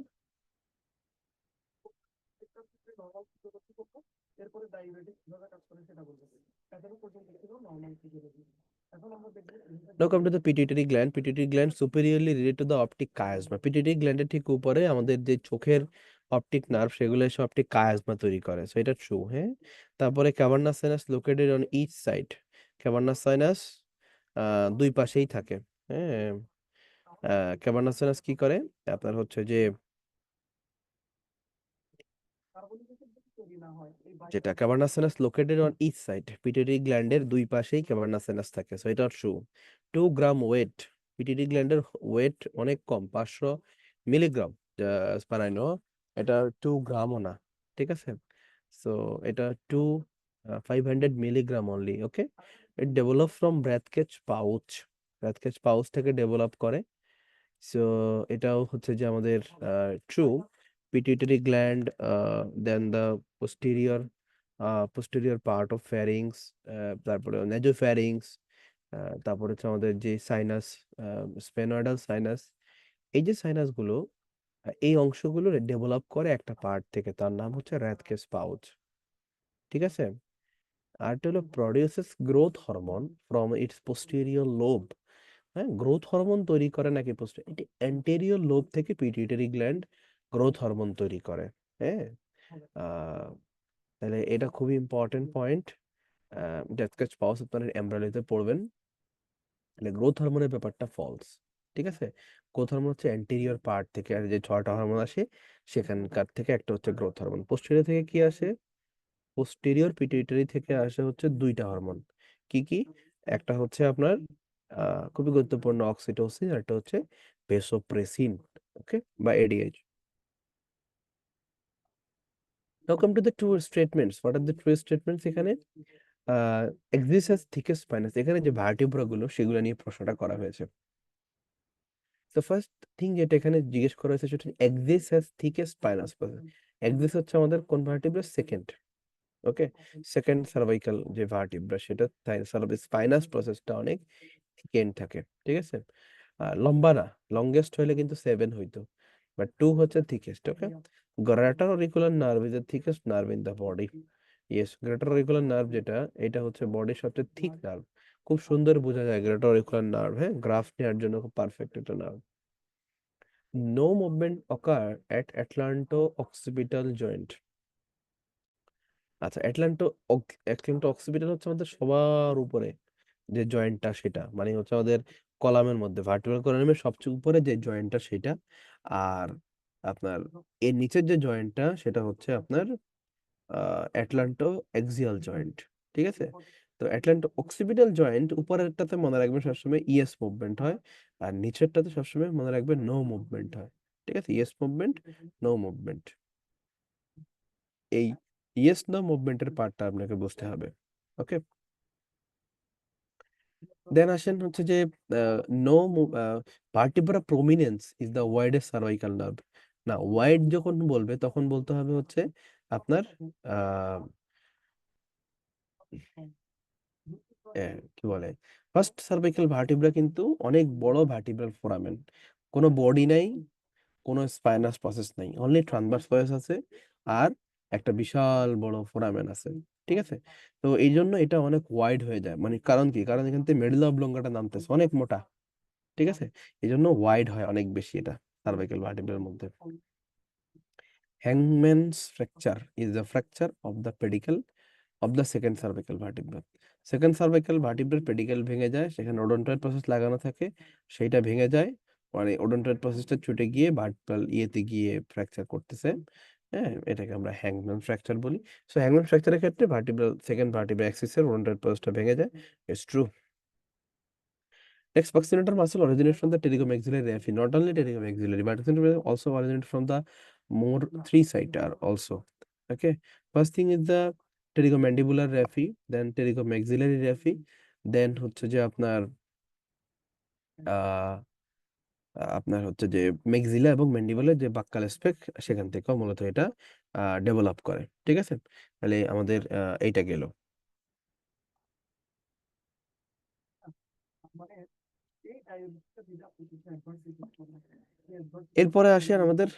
Now come to the pituitary gland. Pituitary gland superiorly related to the optic chiasma. Pituitary gland এর ঠিক উপরে আমাদের যে চোখের অপটিক নার্ভ সেগুলো এসে অপটিক কায়াজমা তৈরি করে, সো এটা ট্রু, হ্যাঁ। তারপরে cavernous sinus located on each side, cavernous sinus দুই পাশেই থাকে, হ্যাঁ। ক্যাভার্নাস সাইনাস কি করে? আপনার হচ্ছে যে যেটা cavernous sinus located on each side, pituitary গ্ল্যান্ডের দুই পাশেই ক্যাভার্নাস সাইনাস থাকে, সো এটা ট্রু। 2 গ্রাম ওয়েট, পিটুইটারি গ্ল্যান্ডের ওয়েট অনেক কম, 500 মিলিগ্রাম, বানাইনো, এটা 2 গ্রামও না, ঠিক আছে। সো এটা 500 milligram only, okay. It develop from Rathke's pouch, Rathke's pouch থেকে ডেভেলপ করে। সো এটাও হচ্ছে যে আমাদের true pituitary gland, then the posterior posterior part of pharynx, তারপরে নেজোফ্যারিংস, তারপরে হচ্ছে আমাদের যে সাইনাস, স্পেনয়েডাল সাইনাস, এই যে সাইনাস গুলো, এই অংশগুলো ডেভেলপ করে একটা পার্ট থেকে, তার নাম হচ্ছে র্যাথকেস পাউচ, ঠিক আছে। আরটা হলো produces growth hormone from its posterior lobe. হ্যাঁ, গ্রোথ হরমোন তৈরি করে নাকি এটি অ্যান্টেরিয়র লোব থেকে পিটুইটারি গ্ল্যান্ড গ্রোথ হরমোন তৈরি করে। হ্যাঁ, আহ, তাহলে এটা খুবই ইম্পর্টেন্ট পয়েন্ট। ডেসকাস পাওস আপনার এমব্রাইডারিতে পড়বেন, তাহলে গ্রোথ হরমোনের ব্যাপারটা ফলস, ঠিক আছে। গ্রোথ হরমোন হচ্ছে অ্যান্টেরিয়র পার্ট থেকে, আর যে 6টা হরমোন আসে সেখানকার থেকে একটা হচ্ছে গ্রোথ হরমোন। পোস্টেরিয়র থেকে কি আসে? পোস্টেরিয়র পিটুইটারি থেকে আসে হচ্ছে 2টা হরমোন। কি কি? একটা হচ্ছে আপনার খুবই গুরুত্বপূর্ণ অক্সিটোসিন, আর একটা হচ্ছে ভেসোপ্রেসিন, ওকে, বা ADH. Now come to the true statements. What are the true statements এখানে? এক্সিস্ট থিকেস্ট স্পাইনাস, এখানে যে ভার্টিব্রা গুলো সেগুলো নিয়ে প্রশ্নটা করা হয়েছে। তো ফার্স্ট থিং যেটা এখানে জিজ্ঞেস করা হয়েছে সেটা এক্সিস্ট থিকেস্ট স্পাইনাস। এক্সিস্ট হচ্ছে আমাদের কোন ভার্টিব্রা? সেকেন্ড, ওকে। সেকেন্ড সার্ভাইকাল যে ভার্টিব্রা, সেটা স্পাইনাস প্রসেসটা অনেক থিকেন থাকে, ঠিক আছে। লম্বা না, লংগেস্ট হইলে কিন্তু 7 হইতো, বাট 2 হচ্ছে thickest, okay. Greater auricular nerve is the thickest nerve in the body. Yes, greater auricular nerve যেটা, এটা হচ্ছে বডির সবচেয়ে থিক নার্ভ। খুব সুন্দর বোঝা যায় গ্রেটার অরিকুলার নার্ভ, হ্যাঁ, গ্রাফ নেওয়ার জন্য খুব পারফেক্ট একটা নার্ভ। নো মুভমেন্ট অকার এট অ্যাটলান্টো অক্সিপিটাল জয়েন্ট। আচ্ছা, অ্যাটলান্টো অক্সিপিটাল হচ্ছে আমাদের সবার উপরে যে জয়েন্টটা, সেটা মানে হচ্ছে আমাদের কলামের মধ্যে, ভার্টিব্রাল কলামের সবচেয়ে উপরে যে জয়েন্টটা সেটা। আর আপনার এর নিচের যে জয়েন্টটা সেটা হচ্ছে আপনার অ্যাটলান্টো এক্সিয়াল জয়েন্ট, ঠিক আছে। তো অ্যাটলান্টো অক্সিপিটাল জয়েন্ট উপরেরটাতে মনে রাখবেন সবসময় ইএস মুভমেন্ট হয়, আর নিচেরটাতে সবসময় মনে রাখবেন নো মুভমেন্ট হয়, ঠিক আছে। ইএস মুভমেন্ট, নো মুভমেন্ট, এই ইয়েস নো মুভমেন্টের পার্টটা আপনাকে বুঝতে হবে, ওকে। দেন আসেন হচ্ছে যে no vertebra prominens is the widest cervical nerve. না, ওয়াইড যখন বলবে তখন বলতে হবে হচ্ছে আপনার আহ কি বলে, ফার্স্ট সার্ভাইকাল ভার্টিব্রা কিন্তু অনেক বড় ভার্টিব্রাল ফোরামেন, কোনো বডি নাই, কোনো স্পাইনাস প্রসেস নাই, অনলি ট্রান্সভার্স প্রসেস আছে, আর একটা বিশাল বড় ফোরামেন আছে, ঠিক আছে। তো এই জন্য এটা অনেক ওয়াইড হয়ে যায়, মানে কারণ কি, কারণ এখান থেকে মেডুলা অবলঙ্গাটা নামতেছে অনেক মোটা, ঠিক আছে। এই জন্য ওয়াইড হয় অনেক বেশি এটা সার্ভাইকাল ভার্টিব্রার মধ্যে। Hangman's fracture is the fracture of the pedicle of the second cervical vertebra. Second cervical ভার্টিব্রার পেডিকেল ভেঙে যায়, সেখানে ওডন্টয়েড প্রসেস লাগানো থাকে, সেইটা ভেঙে যায়, মানে ওডন্টয়েড প্রসেসটা ছুটে গিয়ে ভার্টিব্রাল ইয়েতে গিয়ে ফ্র্যাকচার করতেছে। হ্যাঁ, এটাকে আমরা হ্যাংম্যান ফ্র্যাকচার বলি। সো হ্যাংম্যান ফ্র্যাকচারের ক্ষেত্রে ভার্টিব্রাল সেকেন্ড ভার্টিব্রা অ্যাক্সিসের ওডন্টয়েড প্রসেসটা ভেঙে যায়। It's true. Next, buccal muscle originates from the pterygomaxillary raphe. Not only pterygomaxillary, but it also originates from the more three-sider also. Okay. First thing is the pterygomandibular raphe, then pterygomaxillary raphe, then হচ্ছে যে আহ আপনার হচ্ছে যে ম্যাক্সিলা এবং ম্যান্ডিবলের যে বাক্কাল স্পেক, সেখান থেকেও মূলত এটা ডেভেলপ করে, ঠিক আছে। তাহলে আমাদের এইটা গেল। এরপরে আসেন আমাদের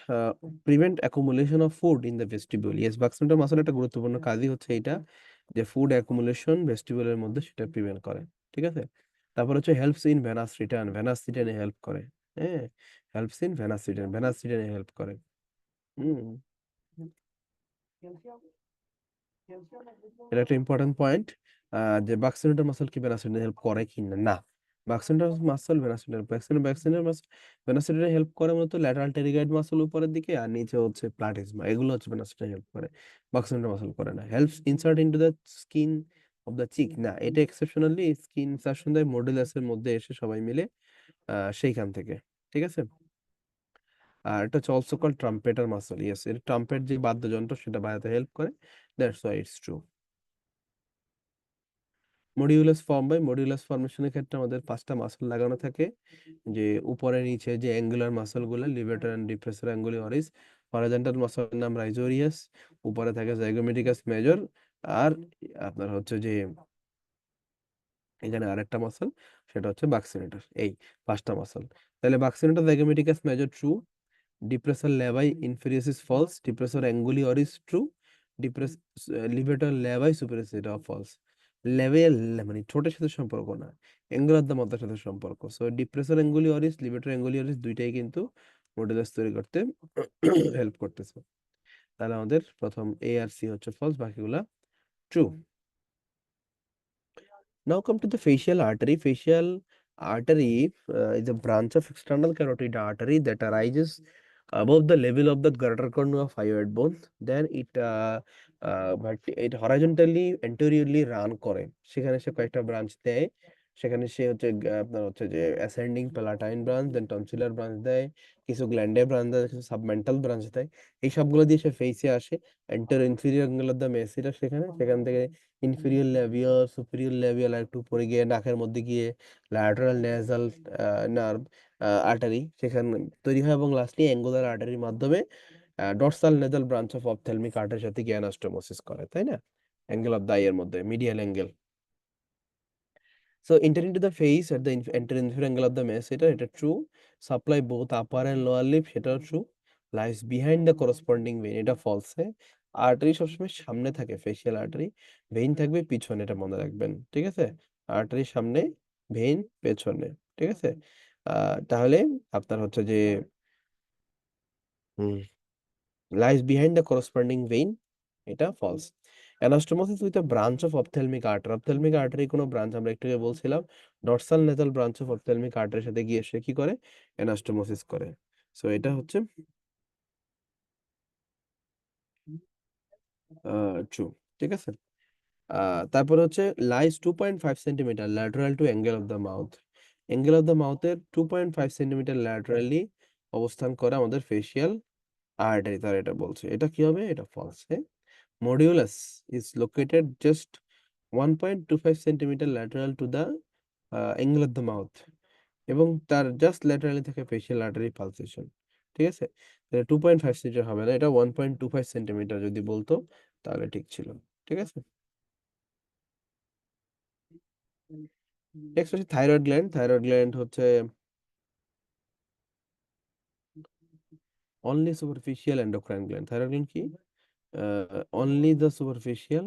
prevent accumulation of food in the vestibule. Yes, buccinator muscle একটা গুরুত্বপূর্ণ কাজই হচ্ছে এটা, যে ফুড অ্যাকুমুলেশন ভেস্টিবিউলের মধ্যে সেটা প্রিভেন্ট করে, ঠিক আছে। তারপর হচ্ছে helps in venous return, venous রিটার্নে হেল্প করে। হ্যাঁ, helps in venous return, venous রিটার্নে হেল্প করে। হুম, এটা একটা ইম্পর্টেন্ট পয়েন্ট, যে বাক্সিনেটার মাসল কি ভেনাসিডে হেল্প করে কি না। না, বাক্সিনেটার মাসল ভেনাসিডের ভ্যাকসিনের ভেনাসিডে হেল্প করে মূলত ল্যাটারাল টেরিগয়েড মাসল উপরের দিকে, আর নিচে হচ্ছে প্লাটিসমা, এগুলো হচ্ছে ভেনাসিডে হেল্প করে, বাক্সিনেটার মাসল করে না। Helps insert into the skin of the cheek, না এটা এক্সেপশনালি স্কিন ইনসার্শন দেয় মডুলাসের মধ্যে এসে সবাই মিলে সেইখান থেকে, ঠিক আছে। আর এটা হচ্ছে also call trumpeter muscle. Yes, এটা ট্রাম্পেট যে বাদ্যযন্ত্র সেটা বাজাতে হেল্প করে। That's why it's true. Modiolus form by modiolus ফর্মেশনের ক্ষেত্রে আমাদের 5টা মাসল লাগানো থাকে, যে উপরে নিচে যে অ্যাঙ্গুলার মাসল গুলো levator and depressor anguli oris. Horizontal মাসলের নাম রাইজোরিয়াস, উপরে থাকে জাইগোমেটিকাস মেজর। আর আপনার হচ্ছে যে এখানে আরেকটা মাসল, সেটা হচ্ছে বাক্সিনেটর। এই 5টা মাসল। তাহলে buccinator zygomaticus major true, depressor labii inferioris is false, depressor anguli oris true, depress levator labii superioris এটা ফলস। লেভেল মানে ঠোঁটের সাথে সম্পর্ক না, অ্যাঙ্গুলার দা মাথার সাথে সম্পর্ক। সো ডিপ্রেসর অ্যাঙ্গুলি অরিস, লিভেটর অ্যাঙ্গুলি অরিস দুইটাই কিন্তু মডুলাস তৈরি করতে হেল্প করতেছে। তাহলে আমাদের প্রথম এ আর সি হচ্ছে ফলস, বাকিগুলা true. Now come to the facial artery. Facial artery is a branch of external carotid artery that arises above the level of the girdle cornea of hyoid bone. Then it horizontally anteriorly run করে। সেখানে সে কয়েকটা ব্রাঞ্চ দেয়। সেখানে সে হচ্ছে আপনার হচ্ছে যে অ্যাসেন্ডিং প্যালাটাইন ব্রাঞ্চ, দেন টনসিলার ব্রাঞ্চ দেয়, কিছু গ্ল্যান্ডে ব্রাঞ্চ দেয়, কিছু সাবমেন্টাল ব্রাঞ্চ দেয়। এই সবগুলো দিয়ে সে ফেসে আসে। Enter inferior angle of the masseter সেখানে, সেখান থেকে ইনফেরিয়র ল্যাবিয়াল, সুপিরিয়র ল্যাবিয়াল আর একটু উপরে গিয়ে নাকের মধ্যে গিয়ে ল্যাটারাল নেজাল নার্ভ আর্টারি সেখানে তৈরি হয়, এবং লাস্টলি অ্যাঙ্গুলার আর্টারির মাধ্যমে dorsal nasal branch of ophthalmic আর্টারির সাথে গিয়ে অ্যানাস্টোমোসিস করে, তাই না? অ্যাঙ্গেল অফ দ্য আই এর মধ্যে medial angle. So enter into the face at the enter inferior angle of the masseter, এটা true. Supply both upper and lower lip, সেটাও true. Lies behind the corresponding vein, এটা false। হ্যাঁ, আর্টারি সবসময় সামনে থাকে, ফেসিয়াল আর্টারি। ভেইন থাকবে পিছনে, এটা মনে রাখবেন, ঠিক আছে? আর্টারি সামনে, ভেইন পেছনে, ঠিক আছে? তাহলে আপনার হচ্ছে যে lies behind the corresponding vein, এটা false. Anastomosis with a branch of ophthalmic artery. Ophthalmic artery কোনো ব্রাঞ্চ, আমরা একটু আগে বলছিলাম dorsal nasal branch of ophthalmic artery সাথে গিয়ে সে কি করে, অ্যানাস্টোমোসিস করে। সো এটা হচ্ছে ট্রু, ঠিক আছে? তারপর হচ্ছে lies 2.5 centimetre lateral to angle of the mouth. Angle of the মাউথের 2.5 সেন্টিমিটার ল্যাটারালি অবস্থান করে আমাদের ফেসিয়াল আর্টারি, তার এটা বলছে। এটা কি হবে? এটা ফলস। হ্যাঁ, modulus is located just 1.25 centimeter lateral to the angle of the mouth, এবং তার জাস্ট ল্যাটারালি থাকে ফেসিয়াল আর্টারি পালসেশন, ঠিক আছে? তাহলে 2.5 সেন্টিমিটার হবে না, এটা 1.25 সেন্টিমিটার যদি বলতো তাহলে ঠিক ছিল, ঠিক আছে? নেক্সট হচ্ছে থাইরয়েড গ্ল্যান্ড। থাইরয়েড গ্ল্যান্ড হচ্ছে only superficial endocrine gland. Thyroid gland কি? Only the superficial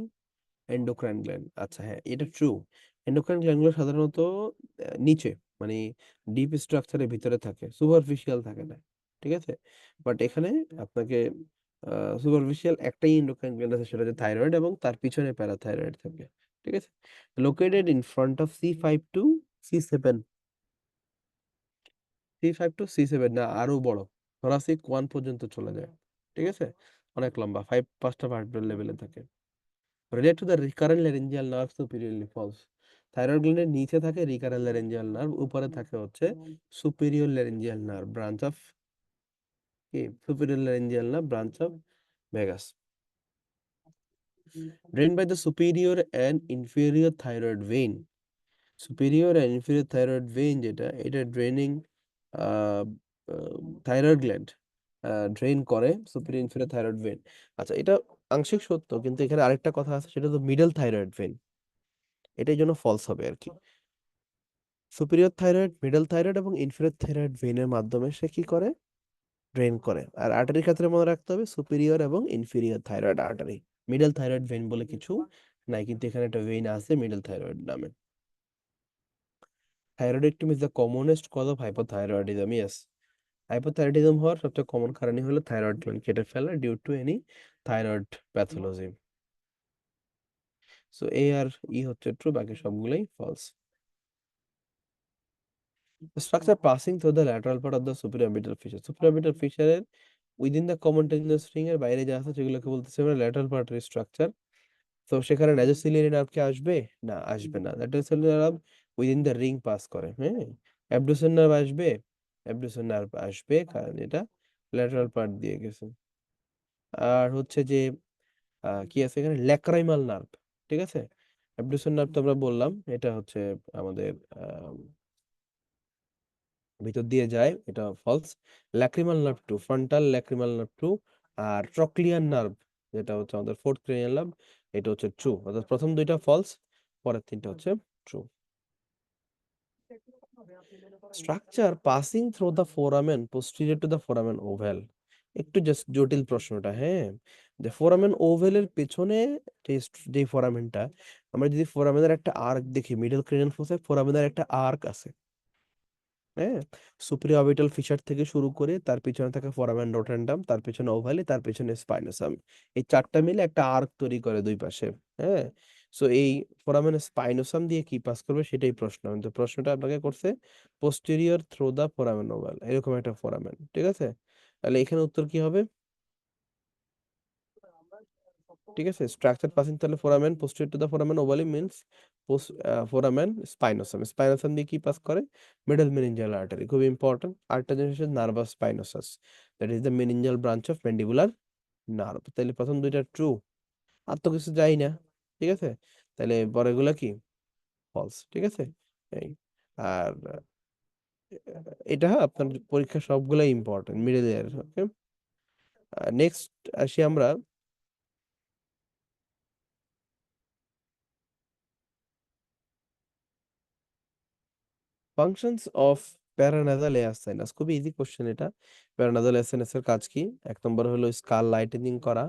endocrine gland. আচ্ছা, হ্যাঁ, এটা ট্রু। এন্ডোক্রাইন গ্ল্যান্ডগুলো সাধারণত নিচে, মানে ডিপ স্ট্রাকচারের ভিতরে থাকে, সুপারফিশিয়াল থাকে না, ঠিক আছে? বাট এখানে আপনাকে সুপারফিশিয়াল একটাই এন্ডোক্রাইন গ্ল্যান্ড আছে, সেটা হচ্ছে থাইরয়েড, এবং তার পিছনে প্যারাথাইরয়েড থাকে, ঠিক আছে? Located in front of C5 to C7। C5 to C7 না, আরো বড়, থোরাসিক 1 পর্যন্ত চলে যায়, ঠিক আছে? অনেক লম্বা, 5টা ভার্টেব্রাল লেভেলে থাকে। Relate to the recurrent laryngeal nerve superiorly false. Thyroid গ্ল্যান্ডের নিচে থাকে রিকারেন্ট ল্যারিঞ্জিয়াল নার্ভ, উপরে থাকে হচ্ছে superior laryngeal nerve, branch of কি, superior laryngeal nerve, branch of vagus. Drain by the superior and inferior thyroid vein. সুপিরিয়র অ্যান্ড ইনফেরিয়র থাইরয়েড ভেইন যেটা, এটা ড্রেনিং থাইরয়েড গ্ল্যান্ড ড্রেন করে সুপিরিয়র ইনফেরিয়র থাইরয়েড ভেইন। আচ্ছা, এটা আংশিক সত্য, কিন্তু এখানে আরেকটা কথা আছে, সেটা তো মিডল থাইরয়েড ভেইন, এটাই জন্য ফলস হবে আর কি। সুপিরিয়র থাইরয়েড, মিডল থাইরয়েড এবং ইনফেরিয়র থাইরয়েড ভেইনের মাধ্যমে সে কি করে, ড্রেন করে। আর আর্টারির ক্ষেত্রে মনে রাখতে হবে সুপিরিয়র এবং inferior thyroid artery. Middle thyroid vein বলে কিছু নাই, কিন্তু এখানে একটা ভেইন আছে মিডল থাইরয়েড নামে। Thyroidectomy is the commonest cause of hypothyroidism. Yes, hypothyroidism হওয়ার সবচেয়ে কমন কারণই হলো থাইরয়েড গ্ল্যান্ড কেটে ফেলা due to any thyroid pathology. So A আর ই হচ্ছে ট্রু, বাকি সবগুলোই false. Structure passing through the lateral part of the supraorbital fissure. Supraorbital fissure within the common tendinous ring এর বাইরে যা আছে সেগুলোকে বলতেছে আমরা ল্যাটারাল পার্টারি স্ট্রাকচার। তো সেখানে নাজোসিলিয়ারি নার্ভ কি আসবে? না, আসবে না। Lateral nerve within the ring pass করে, হ্যাঁ। অ্যাবডুসেন নার্ভ আসবে? অ্যাবডুসেন নার্ভ আসবে, কারণ এটা ল্যাটারাল পার্ট দিয়ে গেছে। আর হচ্ছে যে কি আছে এখানে, ল্যাক্রাইমাল নার্ভ, ঠিক আছে। অ্যাবডিউসন নার্ভ তো আমরা বললাম, এটা হচ্ছে আমাদের ভিতর দিয়ে যায়, এটা false. Lacrimal nerve too, frontal lacrimal nerve too. আর ট্রক্লিয়ার নার্ভ, যেটা হচ্ছে আমাদের ফোর্থ ক্রেনিয়াল নার্ভ, এটা হচ্ছে ট্রু। অর্থাৎ প্রথম দুইটা ফলস, পরের তিনটা হচ্ছে true. Structure passing through the foramen posterior to the foramen ovale. একটু জাস্ট জটিল প্রশ্নটা, হ্যাঁ। যে ফোরামেন ওভেলের পেছনে যে যে ফোরামেনটা, আমরা যদি ফোরামেনের একটা আর্ক দেখি, মিডল ক্রেনিয়াল ফোসায় ফোরামেনের একটা আর্ক আছে, হ্যাঁ। সুপিরিয়র অরবিটাল ফিশার থেকে শুরু করে তার পিছনে থাকা ফোরামেন রোটেন্ডাম, তার পিছনে ওভালি, তার পিছনে স্পাইনোসাম, এই চারটা মিলে একটা আর্ক তৈরি করে দুই পাশে, হ্যাঁ। সো এই ফোরামেন স্পাইনোসাম দিয়ে কি পাস করবে সেটাই প্রশ্ন, কিন্তু প্রশ্নটা আপনাকে করছে posterior through the foramen oval, এরকম একটা ফোরামেন, ঠিক আছে। তাহলে এখানে উত্তর কি হবে? ঠিক আছে, স্ট্রাকচার পাসিং তাহলে foramen posterior to the foramen ovale means foramen spinosum, spinosum দিয়ে কি পাস করে? মিডল মেনিনজাল আর্টারি, খুব ইম্পর্টেন্ট। আরেকটা জিনিস হচ্ছে nervus spinosus, that is the meningeal branch of mandibular nerve. তাহলে প্রথম দুইটা ট্রু, আর তো কিছু যাই না, ঠিক আছে। তাহলে পরেরগুলা কি? ফলস, ঠিক আছে। এই আর এটা আপনার পরীক্ষা সবগুলাই ইম্পর্টেন্ট মিডল ইয়ার, ওকে। নেক্সট আসি আমরা ফাংশনস অফ প্যারানাজাল এয়ার সাইনাস। খুবই ইজি কোশ্চেন এটা। প্যারানাজাল এয়ার সাইনাসের কাজ কি? এক নম্বর হলো স্কাল লাইটেনিং করা,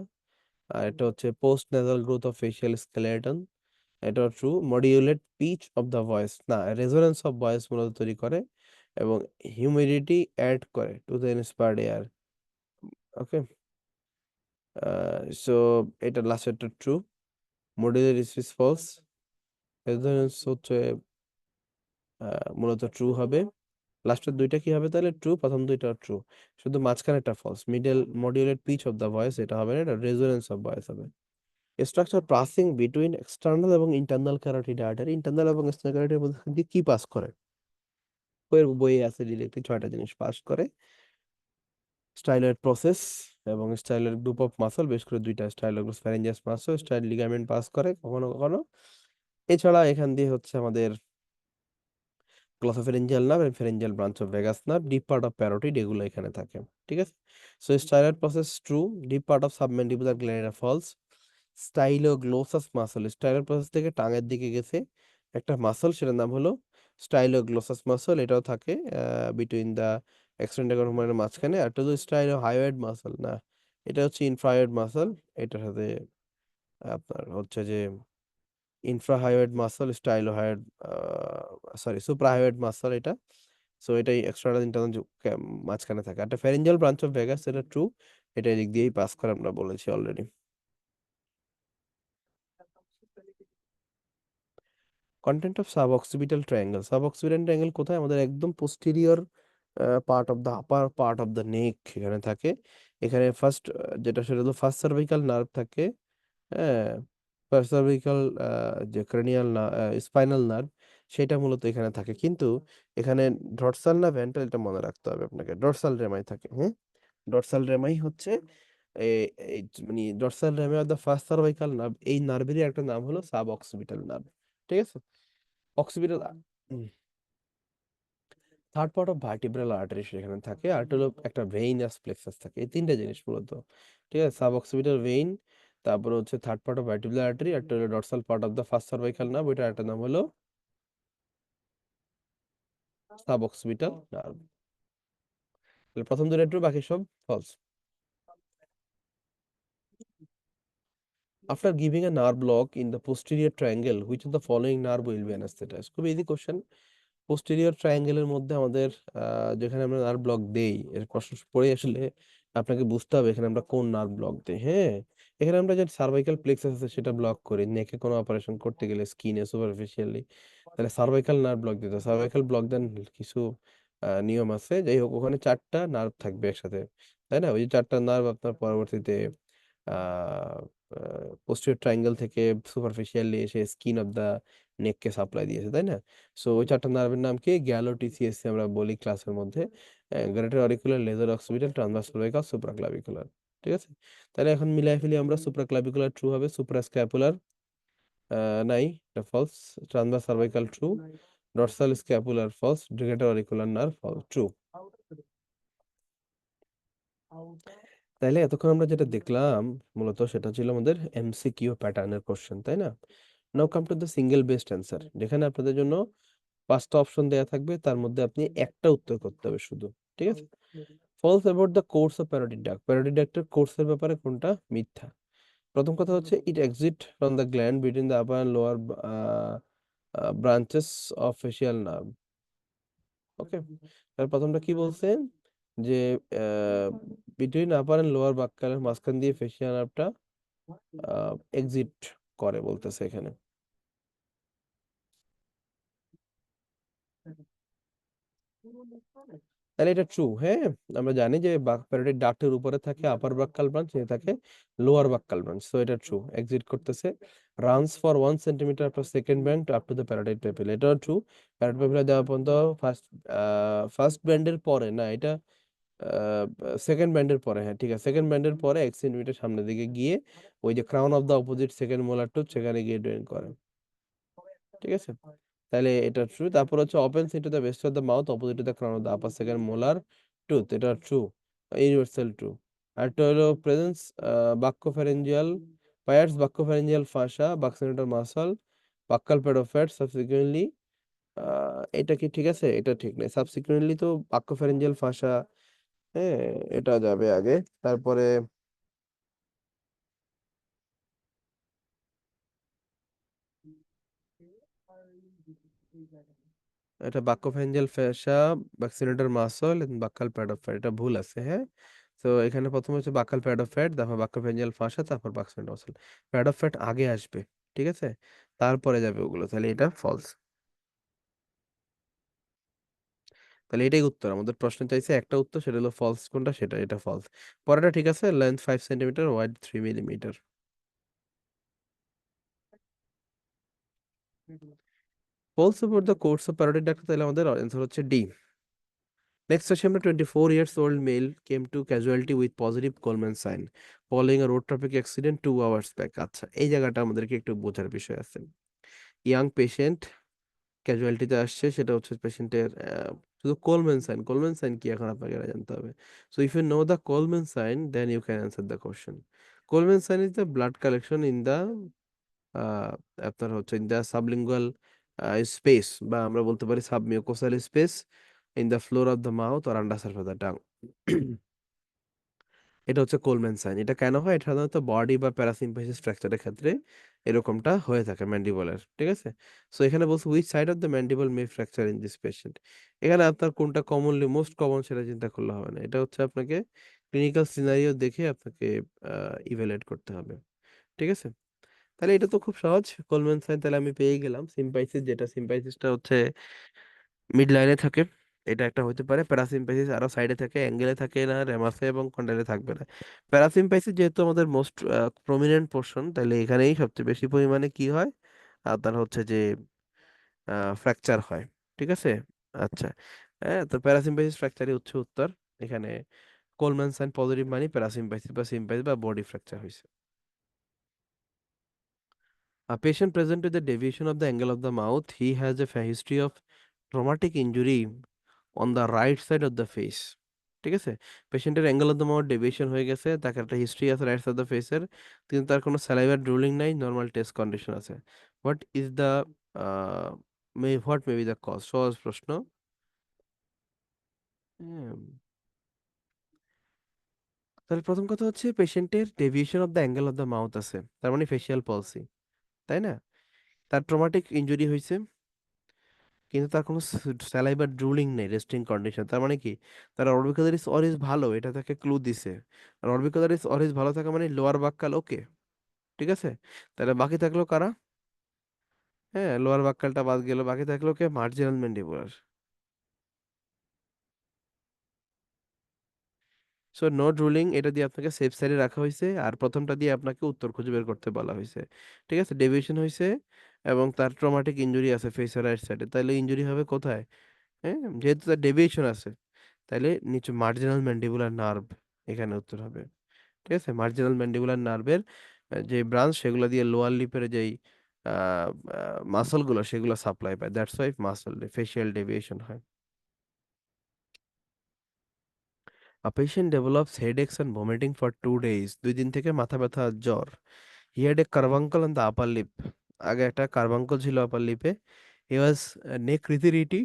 আর এটা হচ্ছে post nasal growth of facial skeleton, এটা true. Modulate pitch of the voice, না রেজোনেন্স অফ ভয়েস মূলত তৈরি করে, এবং হিউমিডিটি অ্যাড করে to the inspired air, okay. So এটা লাস্টেরটা true. Modulate is false, resonance হচ্ছে মূলত ট্রু হবে। লাস্টের দুইটা কি হবে তাহলে? ট্রু, প্রথম দুইটা ট্রু, শুধু মাঝখানে একটা false. Middle modulate pitch of the voice, এটা হবে না, এটা রেজোনেন্স অফ ভয়েস হবে। স্ট্রাকচার পাসিং বিটুইন এক্সটার্নাল এবং ইন্টারনাল ক্যারোটিড আর্টারি, ইন্টারনাল এবং এক্সটার্নাল ক্যারোটিড মধ্যে দিয়ে কি পাস করে? বইয়ের বইয়ে আছে ডিরেক্টলি ছয়টা জিনিস পাস করে। স্টাইলয়েড প্রসেস এবং স্টাইলয়েড গ্রুপ অফ মাসল, বেশ করে দুইটা স্টাইলোগ্লস ফ্যারিঞ্জিয়াস মাসল, স্টাইল লিগামেন্ট পাস করে কখনো কখনো। এছাড়া এখান দিয়ে হচ্ছে আমাদের গ্লসোফেরিঞ্জিয়াল নার্ভ এবং pharyngeal branch of vagus nerve, deep part of parotid, এগুলো এখানে থাকে, ঠিক আছে। So styloid process true, deep part of submandibular glandula false. Styloglossus muscle, styloid process থেকে টাঙের দিকে গেছে একটা মাসল, সেটার নাম হলো স্টাইলোগ্লোসাস মাসল, এটাও থাকে বিটুইন দা এক্সটেন্ডেড হুমারের মাঝখানে। আর তো স্টাইলো হাইওয়েড মাসল না, এটা হচ্ছে ইনফ্রাহেড মাসল, এটার সাথে আপনার হচ্ছে যে ইনফ্রাহাইওয়েড মাসল, স্টাইলোহাইড, সরি সুপ্রাহাইওয়েড মাসল এটা। সো এটাই এক্সটার্নাল ইন্টারনাল মাঝখানে থাকে। একটা ফ্যারিঞ্জিয়াল ব্রাঞ্চ অফ ভেগাস, এটা ট্রু, এটা এদিক দিয়েই পাস করে, আমরা বলেছি already. Content of sub occipital triangle, sub occipital triangle কোথায়? আমাদের একদম posterior part of the upper part of the নেক এখানে থাকে। এখানে ফার্স্ট যেটা, সেটা হলো ফার্স্ট সার্ভিক্যাল নার্ভ থাকে, হ্যাঁ। ফার্স্ট সার্ভিক্যাল যে ক্রেনিয়াল স্পাইনাল নার্ভ, সেটা মূলত এখানে থাকে, কিন্তু এখানে ডর্সাল না ভেন্ট্রাল, এটা মনে রাখতে হবে আপনাকে। ডর্সাল রেমাই থাকে, হ্যাঁ। ডর্সাল রেমাই হচ্ছে এ- এই মানে dorsal রেমাই of the first cervical nerve, এই নার্ভেরই একটা নাম হলো সাব অক্সিপিটাল নার্ভ, ঠিক আছে। Occipital third part of vertebral artery সেখানে থাকে, আর একটা হলো একটা ভেইনাস প্লেক্সাস থাকে, এই তিনটা জিনিস মূলত, ঠিক আছে। সাব অক্সিপিটাল ভেইন, তারপর হচ্ছে third part of vertebral artery, একটা হলো dorsal part of the first cervical nerve, ওইটার একটা নাম হলো সাব অক্সিপিটাল নার্ভ। প্রথম দুটো ট্রু, বাকি সব false. After giving a nerve block in the posterior triangle, which of the following nerve will be anesthetized? খুব ইজি কোশ্চেন। পোস্টেরিয়র ট্রায়াঙ্গেলের মধ্যে আমাদের যেখানে আমরা নার্ভ ব্লক দেই, এর প্রশ্ন পড়ে আসলে আপনাকে বুঝতে হবে এখানে আমরা কোন নার্ভ ব্লক দেই, হ্যাঁ। এখানে আমরা যে সার্ভাইকাল প্লেক্সাস আছে সেটা ব্লক করি, নেকে কোনো অপারেশন করতে গেলে স্কিনে সুপারফিশিয়ালি, তাহলে সার্ভাইকাল নার্ভ ব্লক দিতে, সার্ভাইকাল ব্লক দেন কিছু নিয়ম আছে, যাই হোক ওখানে চারটা নার্ভ থাকবে একসাথে, তাই না। ওই যে চারটা নার্ভ আপনার পরবর্তীতে আহ পোস্টেরিয়র ট্রায়াঙ্গেল থেকে সুপারফিশিয়ালি এসে স্কিন অফ দা নেককে সাপ্লাই দিয়েছে, তাই না? সো ওই চারটা নার্ভের নাম কি? গ্যালো টিসিএসসি আমরা বলি ক্লাসের মধ্যে। Greater auricular, lesser occipital, transverse cervical, supraclavicular. ঠিক আছে? তাহলে এখন মিলাই ফেলি আমরা। সুপ্রাক্লাভিকুলার ট্রু হবে, সুপ্রাস্ক্যাপুলার নাই, এটা false. Transverse cervical true, dorsal scapular false, greater auricular nerve true. তাইলে এতক্ষণ আমরা যেটা দেখলাম মূলত সেটা ছিল আমাদের এমসিকিউ প্যাটার্নের কোশ্চেন, তাই না? Now come to the single best answer, যেখানে আপনাদের জন্য 5টা অপশন দেয়া থাকবে, তার মধ্যে আপনি একটা উত্তর করতে হবে শুধু। ঠিক আছে? False about the course of parotid duct, parotid ডাক্টের কোর্সের ব্যাপারে কোনটা মিথ্যা? প্রথম কথা হচ্ছে it exit from the gland between the upper and lower branches of facial nerve. Okay, তার প্রথমটা কি বলছে? যে বিটুইন আপার এন্ড লোয়ার বাক্কালের মাঝখান দিয়ে ফেসিয়াল নার্ভটা এক্সিট করে বলতেছে এখানে। তাহলে এটা ট্রু। হ্যাঁ, আমরা জানি যে প্যারোটিড ডাক্টের উপরে থাকে আপার বাক্কাল ব্রাঞ্চ, নিচে থাকে লোয়ার বাক্কাল ব্রাঞ্চ। সো এটা ট্রু, এক্সিট করতেছে। Runs for 1 centimetre per second band up to the parotid papilla, এটাও ট্রু। প্যারোটিড পেপিলা দেওয়া পর্যন্ত ফার্স্ট ফার্স্ট ব্যান্ডের পরে না, এটা সেকেন্ড ব্যান্ডের পরে। হ্যাঁ ঠিক আছে, সেকেন্ড ব্যান্ডের পরে 1 সেন্টিমিটার সামনের দিকে গিয়ে ওই যে crown of the opposite second molar tooth সেখানে গিয়ে ড্রেন করে। ঠিক আছে? তাহলে এটা ট্রু। তারপর হচ্ছে opens into the base of the mouth opposite to the crown of the upper second molar tooth, এটা ট্রু, ইউনিভার্সাল ট্রু। আর একটা হলো presence buccopharyngeal piers, buccopharyngeal fascia, buccinator muscle, buccal pad of fat subsequently. এটা কি ঠিক আছে? এটা ঠিক নেই। সাবসিকুয়েন্টলি তো বাক্যোফ্যারেঞ্জিয়াল ফাসা, হ্যাঁ, এটা যাবে আগে। তারপরে এটা buccopharyngeal fascia, buccinator muscle, buccal pad of fat, এটা ভুল আছে। হ্যাঁ, তো এখানে প্রথমে হচ্ছে বাক্কাল প্যাড অফ ফ্যাট, তারপর বাক্যোফ্যারেঞ্জিয়াল ফাসা, তারপর বাকসিনেটর মাসল। প্যাড অফ ফ্যাট আগে আসবে, ঠিক আছে, তারপরে যাবে ওগুলো। তাহলে এটা ফলস। তাহলে এটাই উত্তর। আমাদের প্রশ্ন চাইছে একটা উত্তর, সেটা হলো ফলস। কোনটা? সেটা, এটা ফলস। পরেরটা ঠিক আছে। Length 5 centimetre, wide 3 millimetre. False about the course of parotid duct, তাহলে আমাদের অ্যান্সার হচ্ছে ডি। নেক্সট আসি আমরা। 24 years old male came to casualty with positive Coleman sign following a road traffic accident 2 hours back. আচ্ছা, এই জায়গাটা আমাদেরকে একটু বোঝার বিষয় আছে। ইয়াং পেশেন্ট ক্যাজুয়ালিটিতে আসছে, সেটা হচ্ছে পেশেন্টের শুধু কোলম্যান সাইন। কোলম্যান সাইন কি এখন আপনাকে এটা জানতে হবে। So if you know the Coleman sign then you can answer the question. Coleman sign is the blood collection in the আপনার হচ্ছে ইন দ্য সাবলিঙ্গুয়াল স্পেস, বা আমরা বলতে পারি submucosal space in the floor of the mouth or under surface of the tongue. এটা হচ্ছে কোলম্যান সাইন। এটা কেন হয়? এটা সাধারণত বডি বা প্যারাসিম্পাথিস ফ্র্যাকচারের ক্ষেত্রে এরকমটা হয়ে থাকে ম্যান্ডিবলের। ঠিক আছে? সো এখানে বলছে which side of the mandible May fracture in this patient. এখানে আপনার কোনটা কমনলি মোস্ট কমন সেটা চিন্তা করলে হবে না। এটা হচ্ছে আপনাকে ক্লিনিক্যাল সিনারিও দেখে আপনাকে ইভ্যালুয়েট করতে হবে। ঠিক আছে? তাহলে এটা তো খুব সহজ। কোলম্যান সাইন তাহলে আমি পেয়ে গেলাম। সিম্পাইসিস, যেটা সিম্পাইসিসটা হচ্ছে মিড লাইনে থাকে, এটা একটা হতে পারে। প্যারাসিম্পাইসিস আরো সাইডে থাকে, অ্যাঙ্গেলে থাকে না, রেমাসে এবং কন্ডাইলে থাকবে না। প্যারাসিম্পাইসিস যেহেতু আমাদের মোস্ট প্রমিনেন্ট পোর্শন, তাহলে এখানেই সবচেয়ে বেশি পরিমাণে কি হয়, আপনার হচ্ছে যে ফ্র্যাকচার হয়। ঠিক আছে? আচ্ছা, হ্যাঁ, তো প্যারাসিম্পাইসিস ফ্র্যাকচারই হচ্ছে উত্তর। এখানে কোলম্যান সাইন পজিটিভ মানে প্যারাসিম্পাইসিস বা সিম্পাইসিস বা বডি ফ্র্যাকচার হয়েছে। A patient present with the deviation of the angle of the mouth. He has a history of traumatic injury on the right side of the face. ঠিক আছে? পেশেন্টের angle of the mouth deviation হয়ে গেছে, তাকে একটা হিস্ট্রি আছে রাইট সাইড অফ দ্য ফেসের, কিন্তু তার কোনো স্যালাইভার ড্রুলিং নাই, নর্মাল টেস্ট কন্ডিশন আছে। What is the what may be the cause? সহজ প্রশ্ন। হ্যাঁ, তাহলে প্রথম কথা হচ্ছে পেশেন্টের deviation of the angle of the mouth আছে, তার মানে ফেসিয়াল পলসি, তাই না? তার ট্রমাটিক ইনজুরি হয়েছে, কিন্তু তার কোনো স্যালাইভার ড্রুলিং নেই, রেস্টিং কন্ডিশন। তার মানে কি, তার অরবিকুলারিস অরিস ভালো, এটা তাকে ক্লু দিছে। আর অরবিকুলারিস অরিস ভালো থাকা মানে লোয়ার বাক্কাল ওকে। ঠিক আছে? তাহলে বাকি থাকলো কারা? হ্যাঁ, লোয়ার বাক্কালটা বাদ গেল, বাকি থাকলো কে? Marginal mandibular. So note ruling এটা দিয়ে আপনাকে সেফ সাইডে রাখা হয়েছে, আর প্রথমটা দিয়ে আপনাকে উত্তর খুঁজে বের করতে বলা হয়েছে। ঠিক আছে, ডেভিয়েশন হয়েছে এবং তার ট্রমাটিক ইনজুরি আছে ফেসের রাইট সাইডে, তাহলে ইনজুরি হবে কোথায়? হ্যাঁ, যেহেতু তার ডেভিয়েশন আছে, তাহলে নিচে মার্জিনাল ম্যান্ডিবুলার নার্ভ, এখানে উত্তর হবে। ঠিক আছে, মার্জিনাল ম্যান্ডিবুলার নার্ভের যে ব্রাঞ্চ, সেগুলো দিয়ে লোয়ার লিপের যেই মাসলগুলো সেগুলো সাপ্লাই পায়, that's why muscle facial deviation হয়। A patient develops headaches and vomiting for 2 days. 2 দিন থেকে মাথা ব্যথা আর জ্বর। He had a carbuncle on the upper lip. আগে একটা কার্বাঙ্কল ছিল আপার লিপে। He was neck rigidity.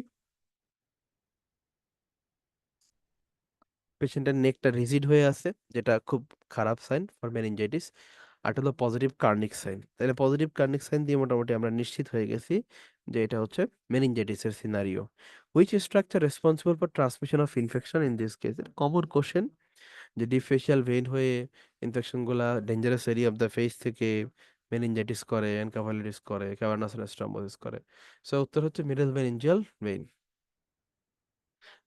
পেশেন্টের নেকটা রিজিড হয়ে আছে, যেটা খুব খারাপ সাইন ফর মেনিনজাইটিস। আর এটা হলো পজিটিভ কার্নিক সাইন। তাহলে পজিটিভ কার্নিক সাইন দিয়ে মোটামুটি আমরা নিশ্চিত হয়ে গেছি যে এটা হচ্ছে মেনিনজাইটিসের scenario. Which structure responsible for transmission of infection in this case? Common question, যে ডিপ ফেশিয়াল ভেইন হয়ে ইনফেকশন গুলা dangerous area of the face থেকে মেনিনজাইটিস করে, এনকেফালাইটিস করে, ক্যাভার্নাস থ্রম্বোসিস করে। সো উত্তর হচ্ছে মিডল মেনিনজিয়াল ভেইন।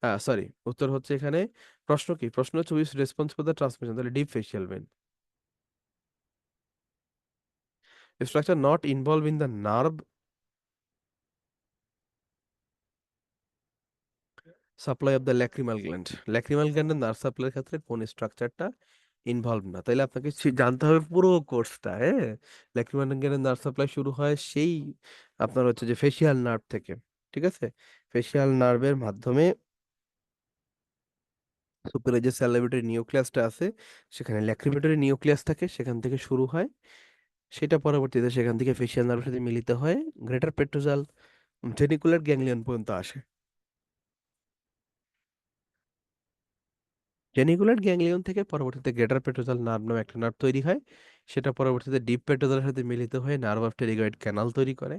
হ্যাঁ সরি, উত্তর হচ্ছে এখানে, প্রশ্ন কি, প্রশ্ন হচ্ছে which response for the transmission, তাহলে deep facial vein. Structure not involve in the nerve supply of the lacrimal gland. Lacrimal গ্ল্যান্ডের নার্ভ সাপ্লাইয়ের ক্ষেত্রে কোন স্ট্রাকচারটা ইনভলভ না? তাইলে আপনাকে জানতে হবে পুরো কোর্সটা। হ্যাঁ, ল্যাক্রিমাল গ্ল্যান্ডের নার্ভ সাপ্লাই শুরু হয় সেই আপনার হচ্ছে যে ফেশিয়াল নার্ভ থেকে। ঠিক আছে, ফেশিয়াল নার্ভের মাধ্যমে সুপের যে স্যালাইভেটরি নিউক্লিয়াসটা আছে, সেখানে ল্যাক্রিমেটরি নিউক্লিয়াস থাকে, সেখান থেকে শুরু হয়। সেটা পরবর্তীতে সেখান থেকে ফেশিয়াল নার্ভের সাথে মিলিত হয়, গ্রেটার পেট্রোজাল জেনিকুলার গ্যাংলিয়ন পর্যন্ত আসে। জেনিকুলার গ্যাংলিয়ন থেকে পরবর্তীতে গ্রেটার পেট্রোজাল নার্ভ নামে একটা নার্ভ তৈরি হয়। সেটা পরবর্তীতে ডিপ পেট্রোজালের সাথে মিলিত হয়ে নার্ভ অফ টেরিগয়েড ক্যানাল তৈরি করে,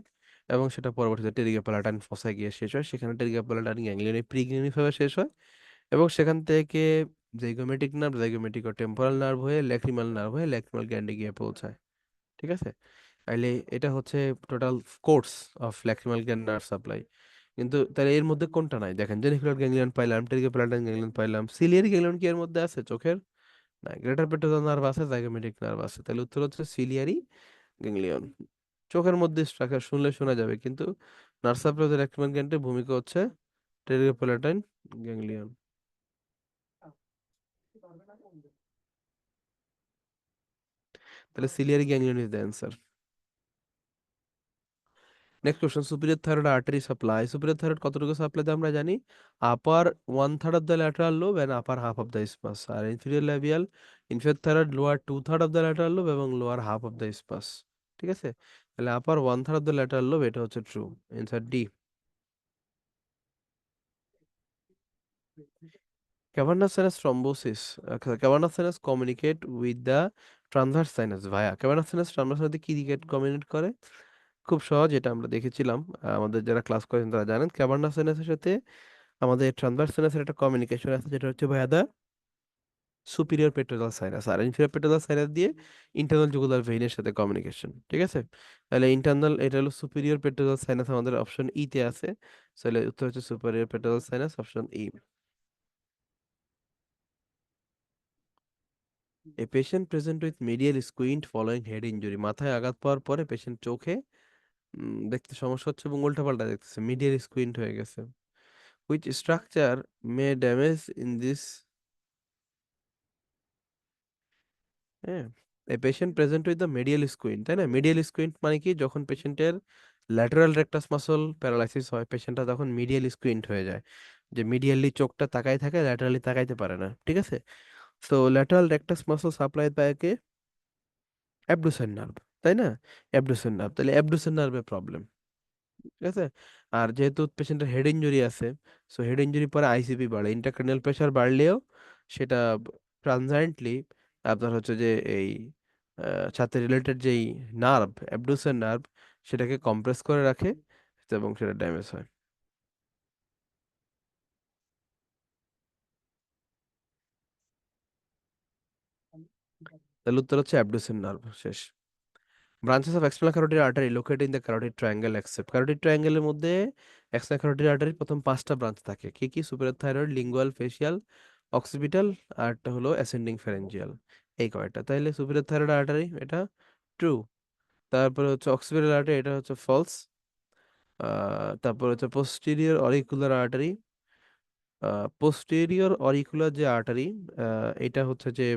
এবং সেটা পরবর্তীতে টেরিগোপ্যালাটাইন ফসায় গিয়ে শেষ হয়। সেখানে টেরিগোপ্যালাটাইন গ্যাংলিয়নে প্রিগ্লিনিক ভাবে শেষ হয়, এবং সেখান থেকে জাইগোমেটিক নার্ভ, জাইগোমেটিক ও টেম্পোরাল নার্ভ হয়ে ল্যাক্রিমাল নার্ভ হয়ে ল্যাক্রিমাল গ্ল্যান্ডে গিয়ে পৌঁছায়। ঠিক আছে, তাইলে এটা হচ্ছে total course of lacrimal gland nerve supply. কিন্তু তাহলে এর মধ্যে কোনটা নাই? দেখেন, জেনিকুলার গ্যাংলিয়ন পাইলাম, টেরিগোপ্যালাটাইন গ্যাংলিয়ন পাইলাম, সিলিয়ারি গ্যাংলিয়ন কি এর মধ্যে আছে চোখের? না, গ্রেটার পেট্রোজাল নার্ভ আছে, জাইগোমেটিক নার্ভ আছে, তাহলে উত্তর হচ্ছে সিলিয়ারি গ্যাংলিয়ন। চোখের মধ্যে স্ট্রাকচার শুনলে শোনা যাবে, কিন্তু নার্ভ সাপ্লাই ল্যাক্রিমাল গ্ল্যান্ডের ভূমিকা হচ্ছে টেরিগোপ্যালাটাইন গ্যাংলিয়ন। তাহলে ciliary ganglion is the answer. Next question, superior thyroid artery supply. Superior thyroid কতটুকু সাপ্লাই দেয় আমরা জানি, upper 1/3 of the lateral lobe and upper half of the isthmus. আর inferior labial, inferior thyroid lower 2/3 of the lateral lobe এবং lower half of the isthmus. ঠিক আছে, তাহলে upper 1/3 of the lateral lobe, এটা হচ্ছে true. Answer D. Cavernous sinus thrombosis, cavernous sinus communicate with the transverse sinus via. Cavernous sinus transverse sinus কি দিকে কমিউনিকেট করে? খুব সহজ, এটা আমরা দেখেছিলাম, আমাদের যারা ক্লাস করেন তারা জানেন। ক্যাভার্নাস সাইনাসের সাথে আমাদের ট্রান্সভার্স সাইনাসের একটা কমিউনিকেশন আছে, যেটা হচ্ছে ভায়া দা সুপিরিয়র পেট্রোজাল সাইনাস, আর ইনফিরিয়র পেট্রোজাল সাইনাস দিয়ে ইন্টারনাল জুগুলার ভেইনের সাথে কমিউনিকেশন। ঠিক আছে, তাহলে ইন্টারনাল, এটা হলো সুপিরিয়র পেট্রোজাল সাইনাস, আমাদের অপশন ই তে আছে। তাহলে উত্তর হচ্ছে superior petrosal sinus, option E. A patient present with medial squint following head injury. মাথায় আঘাত পাওয়ার পরে পেশেন্ট চোখে দেখতে সমস্যা হচ্ছে এবং উল্টাপাল্টা দেখতেছে, মিডিয়াল স্কুইন্ট হয়ে গেছে। Which structure may damage in this? হ্যাঁ, a patient present with the medial squint, তাই না? মিডিয়াল স্কুইন্ট মানে কি, যখন পেশেন্টের ল্যাটারাল রেকটাস মাসল প্যারালাইসিস হয়, পেশেন্টটা তখন মিডিয়াল স্কুইন্ট হয়ে যায়, যে মিডিয়ালি চোখটা তাকায় থাকে, ল্যাটারালি তাকাইতে পারে না। ঠিক আছে, তো ল্যাটারাল রেকটাস মাসল সাপ্লাই পায় কে? অ্যাবডুসেন নার্ভ, তাই না? অ্যাবডুসেন নার্ভ, তাহলে অ্যাবডুসেন নার্ভের প্রবলেম। ঠিক আছে, আর যেহেতু পেশেন্টের হেড ইনজুরি আছে, সো হেড ইনজুরি পরে আইসিপি বাড়ে, ইন্টারক্রেনিয়াল প্রেশার বাড়লেও সেটা ট্রানজায়েন্টলি আপনার হচ্ছে যে এই সাথে রিলেটেড যেই নার্ভ, অ্যাবডুসেন নার্ভ, সেটাকে কম্প্রেস করে রাখে এবং সেটা ড্যামেজ হয়। তাহলে উত্তর হচ্ছে অ্যাবডুসেন নার্ভ। শেষ। Branches of external carotid artery located in the carotid triangle accept. Carotid ট্রায়াঙ্গেলের মধ্যে এক্সটার্নাল ক্যারোটিড আর্টারির প্রথম 5টা ব্রাঞ্চ থাকে, কি কি? Superior thyroid, lingual, facial, occipital, আরটা হলো অ্যাসেন্ডিং ফ্যারেঞ্জিয়াল। এই কয়টা তাইলে সুপিরিয়র থাইরয়েড আর্টারি এটা ট্রু। তারপরে হচ্ছে অক্সিপিটাল আর্টারি, এটা হচ্ছে ফলস। তারপর হচ্ছে posterior auricular artery, posterior auricular যে আর্টারি, এটা হচ্ছে যে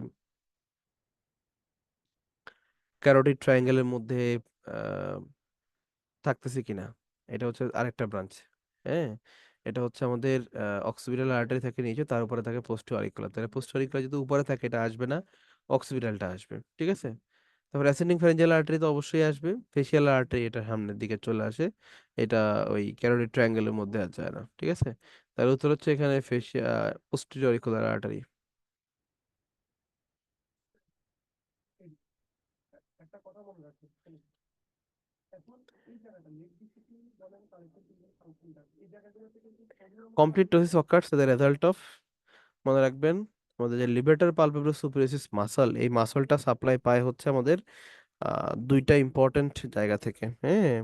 ক্যারোটিড ট্রায়াঙ্গেলের মধ্যে আহ, থাকতেছে কিনা, এটা হচ্ছে আরেকটা ব্রাঞ্চ। হ্যাঁ, এটা হচ্ছে আমাদের অক্সিপিটাল আর্টারি থাকে নিচে, তার উপরে থাকে পোস্ট অরিকুলার। তাহলে পোস্ট অরিকুলার যদি উপরে থাকে এটা আসবে না, অক্সিপিটালটা আসবে। ঠিক আছে। তারপর অ্যাসেন্ডিং ফ্যারেঞ্জিয়াল আর্টারি তো অবশ্যই আসবে, ফেসিয়াল আর্টারি এটা সামনের দিকে চলে আসে, এটা ওই ক্যারোটিড ট্রায়াঙ্গেলের মধ্যে আর যায় না। ঠিক আছে। তার উত্তর হচ্ছে এখানে fascia posterior auricular artery. Complete ptosis occurs the result of, মনে রাখবেন, আমাদের যে লিবেটার পালপেব্রাস সুপিরিয়রিস মাসল, এই মাসলটা সাপ্লাই পায় হচ্ছে আমাদের দুইটা ইম্পর্টেন্ট জায়গা থেকে। হ্যাঁ,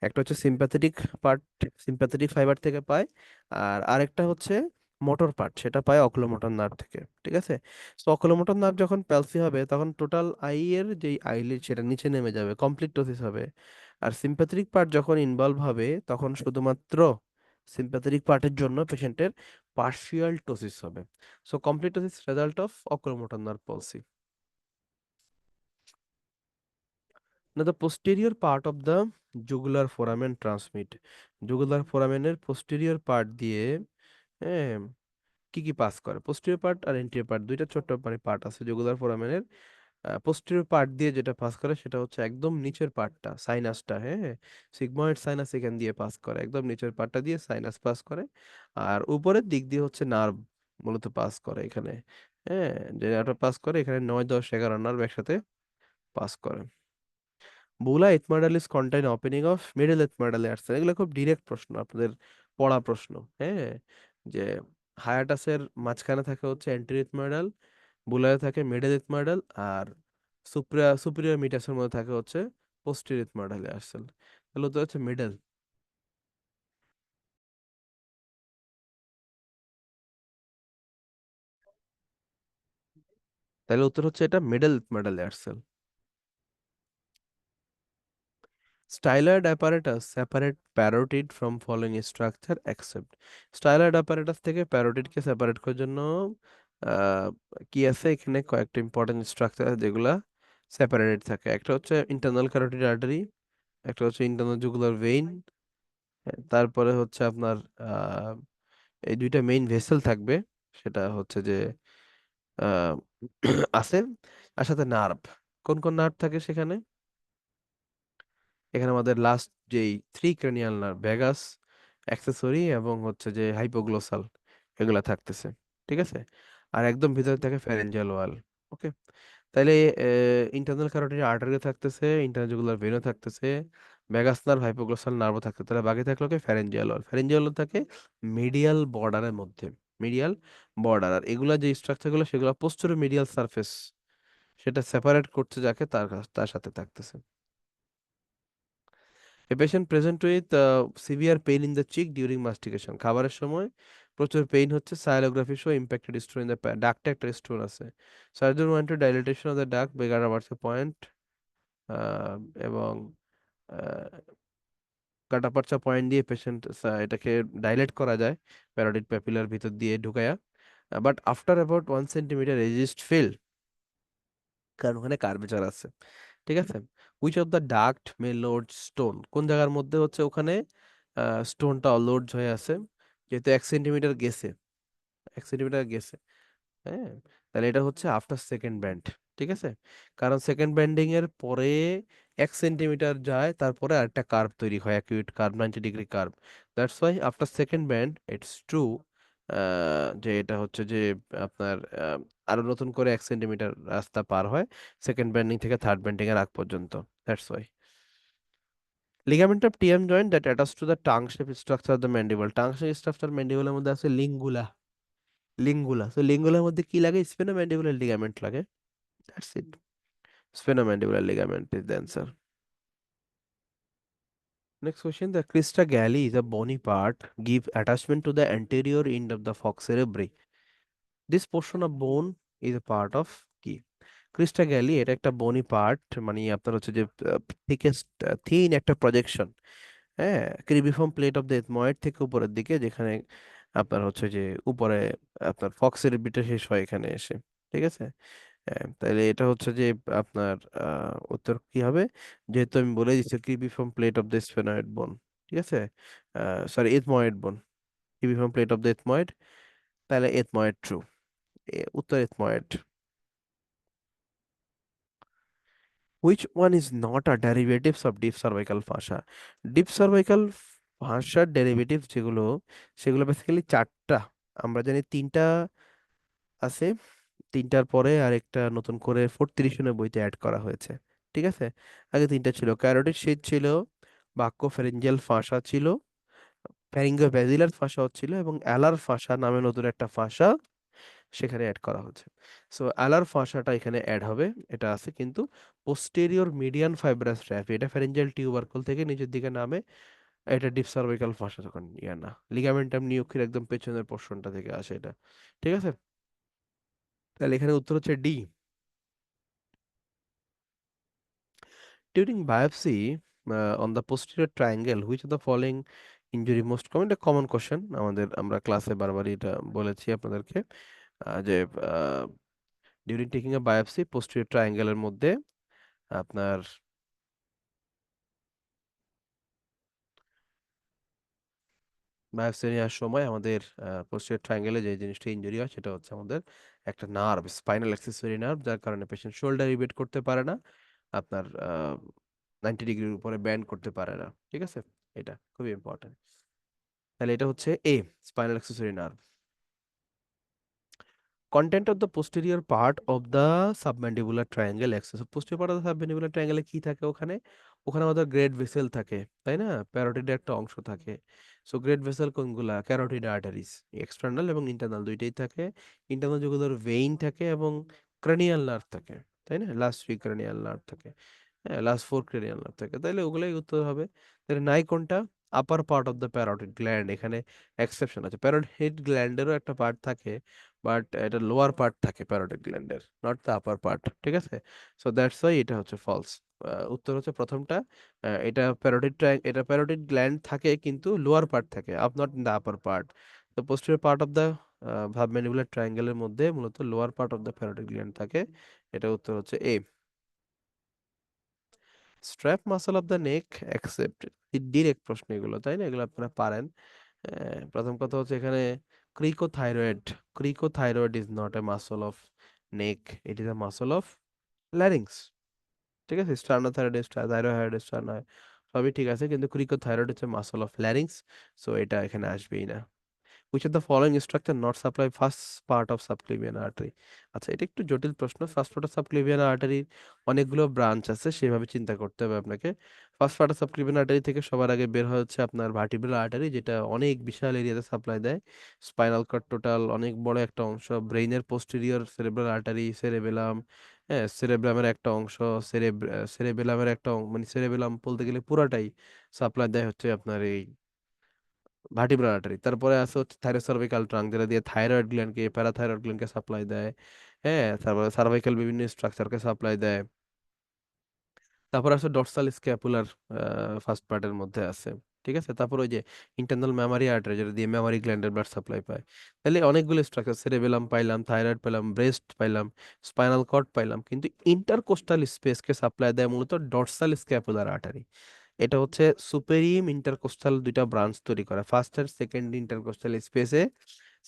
একটা হচ্ছে সিম্প্যাথেটিক পার্ট, সিম্প্যাথেটিক ফাইবার থেকে পায়, আর আরেকটা হচ্ছে মোটর পার্ট, সেটা পায় অকুলোমোটর নার্ভ থেকে। ঠিক আছে। তো অকুলোমোটর নার্ভ যখন প্যালসি হবে তখন টোটাল আই এর যেই আইলিড সেটা নিচে নেমে যাবে, কমপ্লিট টোসিস হবে। আর সিম্প্যাথেটিক পার্ট যখন ইনভলভ হবে তখন শুধুমাত্র সিম্প্যাথেটিক পার্টের জন্য পেশেন্টের পার্শিয়াল টোসিস হবে। So complete ptosis result of oculomotor nerve palsy. Now the posterior part of the jugular foramen transmit, jugular foramen posterior part দিয়ে হ্যাঁ কি কি পাস করে, পোস্টেরিয়র পার্ট আর এন্টেরিয়র পার্ট, দুইটা ছোট্ট মানে পার্ট আছে জুগুলার ফোরামেনের। পোস্টেরিয়র পার্ট দিয়ে যেটা পাস করে সেটা হচ্ছে একদম নিচের পার্টটা, সাইনাসটা। হ্যাঁ, সিগময়েড সাইনাস এখান দিয়ে পাস করে, একদম নিচের পার্টটা দিয়ে সাইনাস পাস করে। আর উপরের দিক দিয়ে হচ্ছে নার্ভ মূলত পাস করে এখানে। হ্যাঁ, যে নার্ভটা পাস করে এখানে 9, 10, 11 নার্ভ একসাথে পাস করে। Bulla ethmoidalis contain opening of middle ethmoidal artery, এগুলো খুব ডিরেক্ট প্রশ্ন, আপনাদের পড়া প্রশ্ন। হ্যাঁ, যে হায়াটাসের মাঝখানে থাকে হচ্ছে অ্যান্টেরিয়র এথমার্ডাল, বুলায় থাকে মিডল এথমার্ডাল, আর সুপিরিয়র মিটাসের মধ্যে থাকে হচ্ছে পোস্টেরিয়র এথমার্ডালি আর্টারি। তাহলে তো হচ্ছে মিডল। তাহলে উত্তর হচ্ছে এটা middle ethmoidal artery. Styloid apparatus separate parotid from following structure except, styloid apparatus থেকে প্যারোটিডকে সেপারেট করার জন্য আহ, কি আছে এখানে, কয়েকটা ইম্পর্টেন্ট স্ট্রাকচার আছে যেগুলা সেপারেটেড থাকে। একটা হচ্ছে ইন্টারনাল ক্যারোটিড আর্টারি, একটা হচ্ছে ইন্টারনাল জুগুলার ভেইন, তারপরে হচ্ছে আপনার আহ, এই দুইটা মেইন ভেসেল থাকবে, সেটা হচ্ছে যে আহ, আছে, আর সাথে নার্ভ। কোন কোন নার্ভ থাকে সেখানে, এখানে আমাদের লাস্ট যেই three cranial nerve, vagus, accessory এবং হচ্ছে যে হাইপোগ্লোসাল, এগুলা থাকতেছে। ঠিক আছে। আর একদম ভিতরে থাকে ফ্যারেঞ্জিয়াল ওয়াল। ওকে। তাইলে ইন্টারনাল ক্যারোটিড আর্টারিও থাকতেছে, ইন্টারনাল জুগুলার ভেনও থাকতেছে, ভেগাস নার্ভ, হাইপোগ্লোসাল নার্ভও থাকতেছে। তাহলে বাকি থাকলো কি ফ্যারেঞ্জিয়াল ওয়াল। ফ্যারেঞ্জিয়াল ওয়াল থাকে মিডিয়াল বর্ডারের মধ্যে, মিডিয়াল বর্ডার। আর এগুলা যে স্ট্রাকচারগুলো সেগুলো পোস্টেরিয়র মিডিয়াল সারফেস, সেটা সেপারেট করতে যাকে তার সাথে থাকতেছে। A patient present with severe pain in the cheek during mastication, খাবারের সময় প্রচুর পেইন হচ্ছে, sialography show impacted stone in the ডাক্টে একটা স্টোন আছে, surgeon wanted dilatation of the duct বেগার আবার্স পয়েন্ট, এবং কাটাপারচা পয়েন্ট দিয়ে পেশেন্ট এটাকে ডাইলেট করা যায় প্যারোটিড প্যাপিলার ভিতর দিয়ে ঢুকায়া, but after about 1 centimetre resist fail, কারণ ওখানে কার্ভেচার আছে। ঠিক আছে। Which of the duct may load stone, কোন জায়গার মধ্যে হচ্ছে ওখানে স্টোনটা লোড হয়ে আছে, যেহেতু 1 সেন্টিমিটার গেছে, 1 সেন্টিমিটার গেছে। হ্যাঁ, তাহলে এটা হচ্ছে আফটার সেকেন্ড ব্যান্ড। ঠিক আছে। কারণ সেকেন্ড ব্যান্ডিং এর পরে 1 সেন্টিমিটার যায়, তারপরে আরেকটা কার্ভ তৈরি হয়, acute curve, 90 degree curve. That's why after second band it's true যে এটা হচ্ছে যে আপনার আরো নতুন করে 1 সেন্টিমিটার রাস্তা পার হয় সেকেন্ড ব্যান্ডিং থেকে থার্ড ব্যান্ডিং এর আগ পর্যন্ত। That's why ligament of TM joint that attach to the tongue shape structure of the mandible, tongue shape structure ম্যান্ডিবলের মধ্যে আছে লিঙ্গুলা, লিঙ্গুলা। তো লিঙ্গুলার মধ্যে কি লাগে, স্পেনোম্যান্ডিবুলার লিগামেন্ট লাগে। That's it, sphenomandibular ligament is the answer. Next question, the crista galli is a bony part give attachment to the anterior end of the fox cerebri. This portion of bone is a part of কি? ক্রিস্টা গ্যালি এটা একটা বনি পার্ট, মানে আপনার হচ্ছে যে থিকেস্ট থিন একটা প্রজেকশন, হ্যাঁ, ক্রিবিফর্ম প্লেট অফ দ্য এথময়েড থেকে উপরের দিকে, যেখানে আপনার হচ্ছে যে উপরে আপনার ফক্সের বিটা শেষ হয় এখানে এসে, ঠিক আছে? হ্যাঁ, তাহলে এটা হচ্ছে যে আপনার উত্তর কি হবে? যেহেতু আমি বলে দিচ্ছি ক্রিবিফর্ম প্লেট অফ দ্য স্ফেনয়েড বোন, ঠিক আছে, সরি এথময়েড বোন, ক্রিবিফর্ম প্লেট অফ দ্য এথময়েড, তাহলে এথময়েড ট্রু, উত্তর ethmoid. Which one is not a derivatives of deep cervical fascia? Deep cervical ফাশার ডেরিভেটিভ যেগুলো, সেগুলো বেসিক্যালি চারটা। আমরা জানি তিনটা আছে, তিনটার পরে আরেকটা নতুন করে 43 বইতে অ্যাড করা হয়েছে, ঠিক আছে? আগে তিনটা ছিল, ক্যারোটিড শীথ ছিল, বাক্যোফেরেঞ্জিয়াল ফাসা ছিল, ফ্যারিঙ্গো ব্যাজিলার ফাসা ছিল, এবং অ্যালার ফাসা নামে নতুন একটা ফাসা সেখানে অ্যাড করা হচ্ছে। সো অ্যালার ফাসাটা এখানে অ্যাড হবে, এটা আছে, কিন্তু পোস্টেরিয়র মিডিয়ান ফাইব্রাস ট্র্যাপ এটা ফ্যারেঞ্জিয়াল টিউবারকল থেকে নিচের দিকে নামে, এটা ডিপ সার্ভাইকাল ফাসা যখন ইয়া না, লিগামেন্টাম নিউক্লির একদম পেছনের পোর্শনটা থেকে আসে এটা, ঠিক আছে? তাহলে এখানে উত্তর হচ্ছে D. During biopsy on the posterior triangle which of the following injury most common, এটা কমন কোশ্চেন, আমরা ক্লাসে বারবারই এটা বলেছি আপনাদেরকে, যে during taking a biopsy posterior ট্রায়াঙ্গেলের মধ্যে আপনার বায়োপসি নেওয়ার সময় আমাদের পোস্টেরিয়র ট্রায়াঙ্গেলে যে জিনিসটা ইনজুরি হয় সেটা হচ্ছে আমাদের একটা নার্ভ, স্পাইনাল অ্যাক্সেসরি নার্ভ, যার কারণে পেশেন্ট শোল্ডার ইভেট করতে পারে না, আপনার 90 ডিগ্রির উপরে ব্যান্ড করতে পারে না, ঠিক আছে? এটা খুবই ইম্পর্টেন্ট। তাহলে এটা হচ্ছে A, spinal accessory nerve. Content of the posterior part of the submandibular triangle access, posterior part of the submandibular ট্রায়াঙ্গেলে কি থাকে ওখানে? ওখানে আমাদের গ্রেট ভেসেল থাকে, তাই না? প্যারোটিডের একটা অংশ থাকে। সো গ্রেট ভেসেল কোনগুলা? ক্যারোটিড আর্টারিস, এক্সটার্নাল এবং ইন্টারনাল দুইটাই থাকে। ইন্টারনাল যেগুলোর ভেইন থাকে এবং ক্রানিয়াল নার্ভ থাকে, তাই না? লাস্ট 3 ক্রানিয়াল নার্ভ থাকে, হ্যাঁ, লাস্ট 4 ক্রানিয়াল নার্ভ থাকে, তাহলে ওগুলাই উত্তর হবে। তাহলে নাই কোনটা? আপার part of the parotid gland, এখানে এক্সেপশন আছে, প্যারোটিড গ্ল্যান্ডেরও একটা পার্ট থাকে, বাট এটা লোয়ার পার্ট থাকে প্যারোটিড গ্ল্যান্ডের, নট দ্য আপার পার্ট, ঠিক আছে? সো দ্যাটস ওয়াই এটা হচ্ছে ফলস। উত্তর হচ্ছে প্রথমটা। এটা এটা প্যারোটিড গ্ল্যান্ড থাকে কিন্তু লোয়ার পার্ট থাকে, up not in the upper part. তো posterior part of the submandibular ট্রায়াঙ্গেলের মধ্যে মূলত lower part of the parotid gland থাকে। এটা উত্তর হচ্ছে A. Strap muscle of the neck accept, direct প্রশ্ন এগুলো, তাই না? এগুলো আপনারা পারেন। প্রথম কথা হচ্ছে এখানে cricothyroid, cricothyroid is not a muscle of neck, it is a muscle of larynx, ঠিক আছে? স্টার্নোথাইরয়েড, থাইরয়েড, স্টার্নো, সবই ঠিক আছে, কিন্তু ক্রিকোথাইরয়েড হচ্ছে মাসল অফ ল্যারিংস, সো এটা এখানে আসবেই না। Which of the following structure not supply first part of subclavian artery? আচ্ছা, এটা একটু জটিল প্রশ্ন। ফার্স্ট পার্ট অফ সাবক্লেভিয়ান আর্টারির অনেকগুলো ব্রাঞ্চ আছে, সেভাবে চিন্তা করতে হবে আপনাকে। First part of subclavian artery থেকে সবার আগে বের হয় হচ্ছে আপনার ভার্টিব্রাল আর্টারি, যেটা অনেক বিশাল এরিয়াতে সাপ্লাই দেয়। স্পাইনাল কর্ড টোটাল অনেক বড় একটা অংশ, ব্রেইনের পোস্টেরিয়র সেরেব্রাল আর্টারি, সেরেবেলাম, হ্যাঁ, সেরেব্রামের একটা অংশ, সেরেবেলামের একটা মানে সেরেবেলাম বলতে গেলে পুরাটাই সাপ্লাই দেয় হচ্ছে আপনার এই ভার্টিব্রাল আর্টারি। তারপরে আছে হচ্ছে থাইরোসার্ভিক্যাল ট্রাঙ্ক, যেটা দিয়ে থাইরয়েড গ্ল্যান্ডকে, প্যারাথাইরয়েড গ্ল্যান্ডকে সাপ্লাই দেয়, হ্যাঁ, তারপরে সার্ভাইকাল বিভিন্ন স্ট্রাকচারকে সাপ্লাই দেয়। তারপর আছে ডর্সাল স্ক্যাপুলার, ফার্স্ট পার্টের মধ্যে আছে, ঠিক আছে? তারপর ওই যে ইন্টারনাল মেমারি আর্টারি, যেটা দিয়ে মেমারি গ্ল্যান্ডের ব্লাড সাপ্লাই পায়। তাহলে অনেকগুলো স্ট্রাকচার, সেরেবেলাম পাইলাম, থাইরয়েড পাইলাম, ব্রেস্ট পাইলাম, স্পাইনাল কর্ড পাইলাম, কিন্তু ইন্টারকোস্টাল স্পেসকে সাপ্লাই দেয় মূলত ডর্সাল স্ক্যাপুলার আর্টারি। এটা হচ্ছে সুপেরিম ইন্টারকোস্টাল দুইটা ব্রাঞ্চ তৈরি করে, ফার্স্ট আর সেকেন্ড ইন্টারকোস্টাল স্পেসে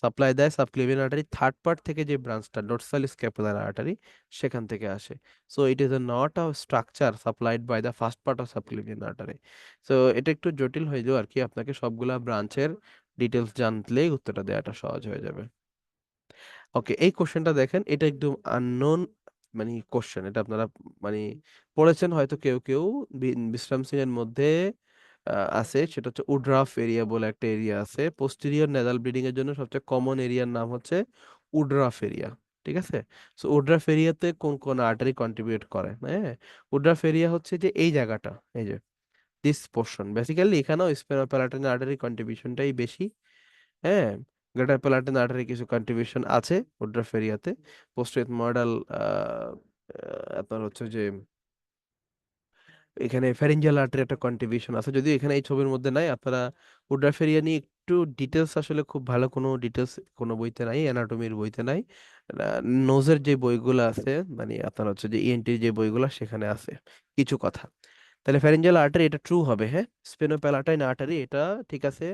সাপ্লাই দেয় সাবক্লেভিয়ান আর্টারি। থার্ড পার্ট থেকে যে ব্রাঞ্চটা ডোর্সাল স্ক্যাপুলার আর্টারি, সেখান থেকে আসে। So it is not a structure supplied by the first part of subclavian artery. So এটা একটু জটিল হয়ে যাবে আর কি, আপনাকে সবগুলা ব্রাঞ্চের ডিটেলস জানলেই উত্তরটা দেওয়াটা সহজ হয়ে যাবে। ওকে, এই কোশ্চেনটা দেখেন, এটা একদম আননোন মানে কোশ্চেন, এটা আপনারা মানে পড়েছেন হয়তো কেউ কেউ, বিশ্রাম সিং এর মধ্যে আছে, সেটা হচ্ছে উড্রাফ এরিয়া বলে একটা এরিয়া আছে। পোস্টেরিয়র নেজাল ব্লিডিং এর জন্য সবচেয়ে কমন এরিয়ার নাম হচ্ছে উড্রাফ এরিয়া, ঠিক আছে? সো উড্রাফ এরিয়াতে কোন কোন আর্টারি কন্ট্রিবিউট করে, হ্যাঁ? উড্রাফ এরিয়া হচ্ছে যে এই জায়গাটা, এই যে দিস পোর্শন, বেসিক্যালি এখানেও স্পেনোপ্যালাটাইন আর্টারি কন্ট্রিবিউশনটাই বেশি, হ্যাঁ। গ্রেটার প্যালাটিন আর্টারি কিছু কন্ট্রিবিউশন আছে উড্রাফ এরিয়াতে। পোস্টেট মডাল আপনার হচ্ছে যে এখানে ফ্যারিঞ্জিয়াল আর্টারি একটা কন্ট্রিবিউশন আছে, যদিও এখানে এই ছবির মধ্যে নাই। আপনারা উড্রাফ এরিয়া নিয়ে একটু ডিটেলস, আসলে খুব ভালো কোনো ডিটেলস কোনো বইতে নাই, অ্যানাটমির বইতে নাই। নোজের যে বইগুলো আছে, মানে আপনার হচ্ছে যে ইএনটির যে বইগুলো, সেখানে আছে কিছু কথা। তাহলে ফ্যারিঞ্জিয়াল আর্টারি এটা ট্রু হবে, হ্যাঁ। স্পেনোপ্যালাটাইন আর্টারি এটা ঠিক আছে।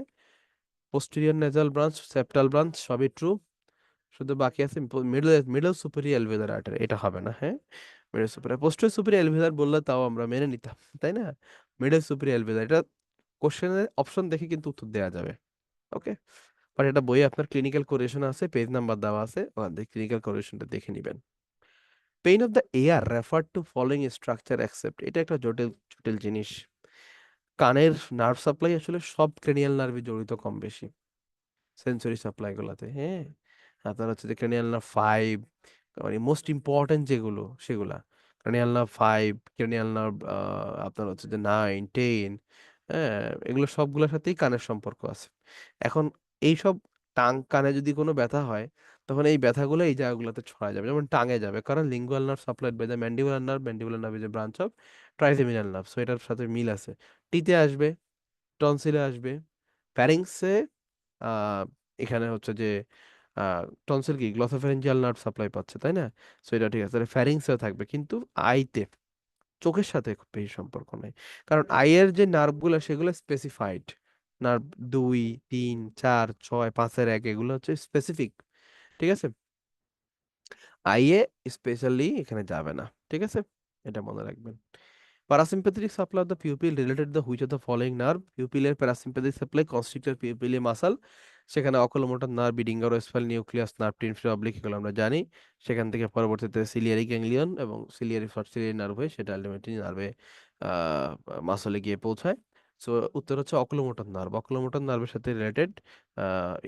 Posterior nasal branch, septal branch সবই ট্রু। শুধু বাকি আছে middle middle superior alveolar artery, এটা হবে না, হ্যাঁ। Middle superior, posterior superior alveolar বললে তাও আমরা মেনে নিতাম, তাই না। মিডল সুপিরিয়র অ্যালভিওলার, এটা কোশ্চেনের অপশন দেখে কিন্তু উত্তর দেওয়া যাবে। ওকে। বাট এটা বইয়ে আপনার ক্লিনিক্যাল কোরিলেশন আছে, পেজ নাম্বার দেওয়া আছে, ওখান থেকে ক্লিনিক্যাল কোরিলেশনটা দেখে নেবেন। Pain of the air refer to following structure accept, এটা একটা জটিল জটিল জিনিস। কানের নার্ভ সাপ্লাই আসলে সব ক্রেনিয়াল নার্ভে জড়িত কম বেশি, সেন্সরি সাপ্লাই গুলাতে, হ্যাঁ। আপনার হচ্ছে যে ক্রেনিয়াল নার্ভ 5, মানে মোস্ট ইম্পর্টেন্ট যেগুলো সেগুলা, ক্রেনিয়াল নার্ভ 5, ক্রেনিয়াল নার্ভ আপনার হচ্ছে যে 9, 10, হ্যাঁ। এগুলো সবগুলোর সাথেই কানের সম্পর্ক আছে। এখন এই সব কানে যদি কোনো ব্যথা হয়, তখন এই ব্যথাগুলো এই জায়গাগুলোতে ছড়া যাবে, যেমন টাঙে যাবে, কারণ lingual nerve supplied by the mandibular nerve, mandibular nerve is a branch of trigeminal nerve, so এটার সাথে মিল আছে। টিতে আসবে, টনসিলে আসবে, ফ্যারিংসে, আহ এখানে হচ্ছে যে টনসিল কি গ্লসোফ্যারিঞ্জিয়াল নার্ভ সাপ্লাই পাচ্ছে, তাই না। সো এটা ঠিক আছে, তাহলে ফ্যারিংসে থাকবে, কিন্তু আইতে, চোখের সাথে খুব বেশি সম্পর্ক নাই। কারণ আইয়ের যে নার্ভগুলো সেগুলো স্পেসিফাইড, নার্ভ 2, 3, 4, 6, 5-এর 1 এগুলো হচ্ছে স্পেসিফিক, ঠিক আছে। আইয়ে স্পেশালি এখানে যাবে না, ঠিক আছে, এটা মনে রাখবেন। Parasympathetic supply of the pupil related the which of the following nerve, পিউপিলের parasympathetic supply constrictor pupillae muscle, সেখানে oculomotor nerve, Edinger Westphal nucleus nerve, inferior oblique, এগুলো আমরা জানি। সেখান থেকে পরবর্তীতে সিলিয়ারি গ্যাংলিয়ন এবং সিলিয়ারি ফার্স্ট নার্ভ হয়ে সেটা আলটিমেটলি নার্ভে মাসলে গিয়ে পৌঁছায়। সো উত্তর হচ্ছে অকুলোমোটর নার্ভ, অকুলোমোটর নার্ভের সাথে রিলেটেড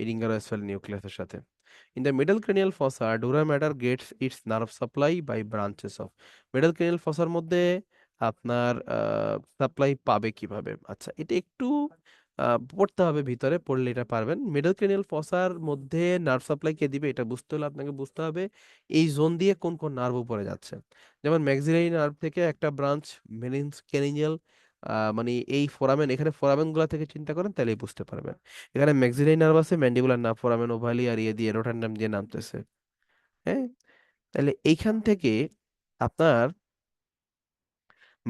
ইরিঙ্গারোস্পাল নিউক্লিয়াসের সাথে। In the middle cranial fossa, dura mater gets its nerve supply by branches of, middle cranial ফসার মধ্যে আপনার সাপ্লাই পাবে কিভাবে? আচ্ছা, এটা একটু পড়তে হবে, ভিতরে পড়লে এটা পারবেন। মিডল ক্রেনিয়াল ফসার মধ্যে নার্ভ সাপ্লাই কে দিবে, এটা বুঝতে হলে আপনাকে বুঝতে হবে এই জোন দিয়ে কোন কোন নার্ভ উপরে যাচ্ছে। যেমন ম্যাক্সিলারি নার্ভ থেকে একটা ব্রাঞ্চ মেনিনক্যানিয়াল, মানে এই ফোরামেন, এখানে ফোরামেন গুলা থেকে চিন্তা করেন তাহলেই বুঝতে পারবেন। এখানে ম্যাক্সিলারি নার্ভ আছে, ম্যান্ডিবুলার নার্ভ, ফোরামেন ওভালি আর ইয়ে দিয়ে রোটান্ডাম দিয়ে নামতেছে, হ্যাঁ। তাহলে এইখান থেকে আপনার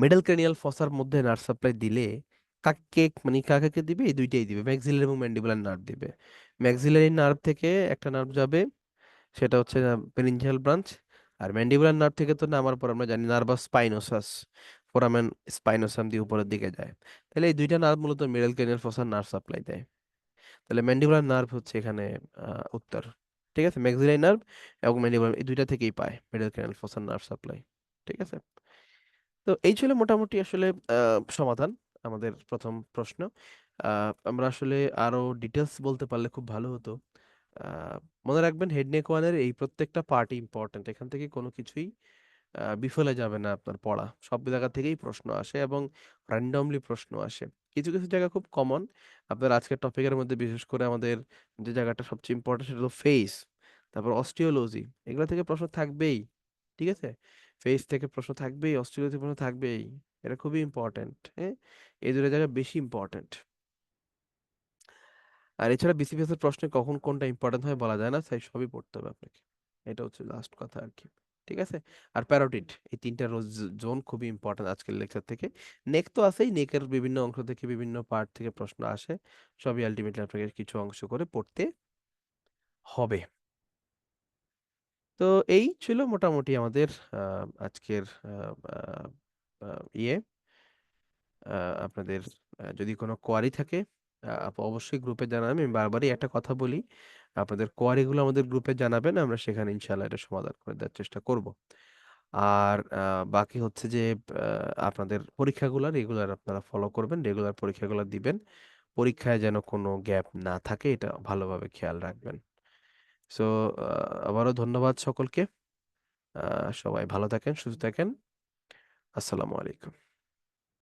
মিডল ক্রেনিয়াল ফসার মধ্যে নার্ভ সাপ্লাই দিলে কাকে, মানে কাকে কে দিবে, এই দুইটাই দিবে, ম্যাক্সিলারি এবং ম্যান্ডিবুলার নার্ভ দিবে। ম্যাক্সিলারি নার্ভ থেকে একটা নার্ভ যাবে, সেটা হচ্ছে পেরিনজিয়াল ব্রাঞ্চ। আর ম্যান্ডিবুলার নার্ভ থেকে তো নামার পর আমরা জানি নার্ভাস স্পাইনোসাস, ফোরামেন স্পাইনোসাম দিয়ে উপরের দিকে যায়। তাহলে এই দুইটা নার্ভ মূলত মিডল ক্রেনিয়াল ফসার নার্ভ সাপ্লাই দেয়। তাহলে ম্যান্ডিবুলার নার্ভ হচ্ছে এখানে উত্তর, ঠিক আছে। ম্যাক্সিলারি নার্ভ এবং ম্যান্ডিবুলার, এই দুইটা থেকেই পায় মিডল ক্রেনিয়াল ফসার নার্ভ সাপ্লাই, ঠিক আছে। তো এই ছিল মোটামুটি আসলে সমাধান আমাদের প্রথম প্রশ্ন। আমরা আসলে আরো ডিটেলস বলতে পারলে খুব ভালো হতো। আহ, মনে রাখবেন হেড নেক ওয়ানের এই প্রত্যেকটা পার্টি ইম্পর্ট্যান্ট, এখান থেকে কোনো কিছুই বিফলে যাবে না আপনার পড়া, সব জায়গা থেকেই প্রশ্ন আসে এবং র্যান্ডমলি প্রশ্ন আসে। কিছু কিছু জায়গা খুব কমন, আপনার আজকের টপিকের মধ্যে বিশেষ করে আমাদের যে জায়গাটা সবচেয়ে ইম্পর্টেন্ট সেটা হলো ফেস, তারপর অস্টিওলজি, এগুলো থেকে প্রশ্ন থাকবেই, ঠিক আছে। ফেস থেকে প্রশ্ন থাকবেই, অস্টিওলজি প্রশ্ন থাকবেই, এটা খুবই ইম্পর্টেন্ট, হ্যাঁ। এই দুটো জায়গা বেশি ইম্পর্টেন্ট। আর এছাড়া বিসিবিএস এর প্রশ্নে কখন কোনটা ইম্পর্টেন্ট হয় বলা যায় না, তাই সবই পড়তে হবে আপনাকে, এটা হচ্ছে লাস্ট কথা আর কি, ঠিক আছে। আর প্যারোটিড, এই তিনটা জোন খুবই ইম্পর্টেন্ট আজকের লেকচার থেকে। নেক তো আছেই, নেকের বিভিন্ন অংশ থেকে বিভিন্ন পার্ট থেকে প্রশ্ন আসে, সবই আলটিমেটলি আপনাকে কিছু অংশ করে পড়তে হবে। তো এই ছিল মোটামুটি আমাদের আজকের আহ, আহ, ইয়ে আপনাদের যদি কোনো কোয়ারি থাকে অবশ্যই গ্রুপে জানাবেন। আমি বারবারই একটা কথা বলি, আপনাদের কোয়ারিগুলো আমাদের গ্রুপে জানাবেন, আমরা সেখানে ইনশাল্লাহ এটা সমাধান করে দেওয়ার চেষ্টা করব। আর বাকি হচ্ছে যে আপনাদের পরীক্ষাগুলো রেগুলার আপনারা ফলো করবেন, রেগুলার পরীক্ষাগুলো দিবেন, পরীক্ষায় যেন কোনো গ্যাপ না থাকে এটা ভালোভাবে খেয়াল রাখবেন। সো আবারও ধন্যবাদ সকলকে, সবাই ভালো থাকেন, সুস্থ থাকেন, আসসালামু আলাইকুম।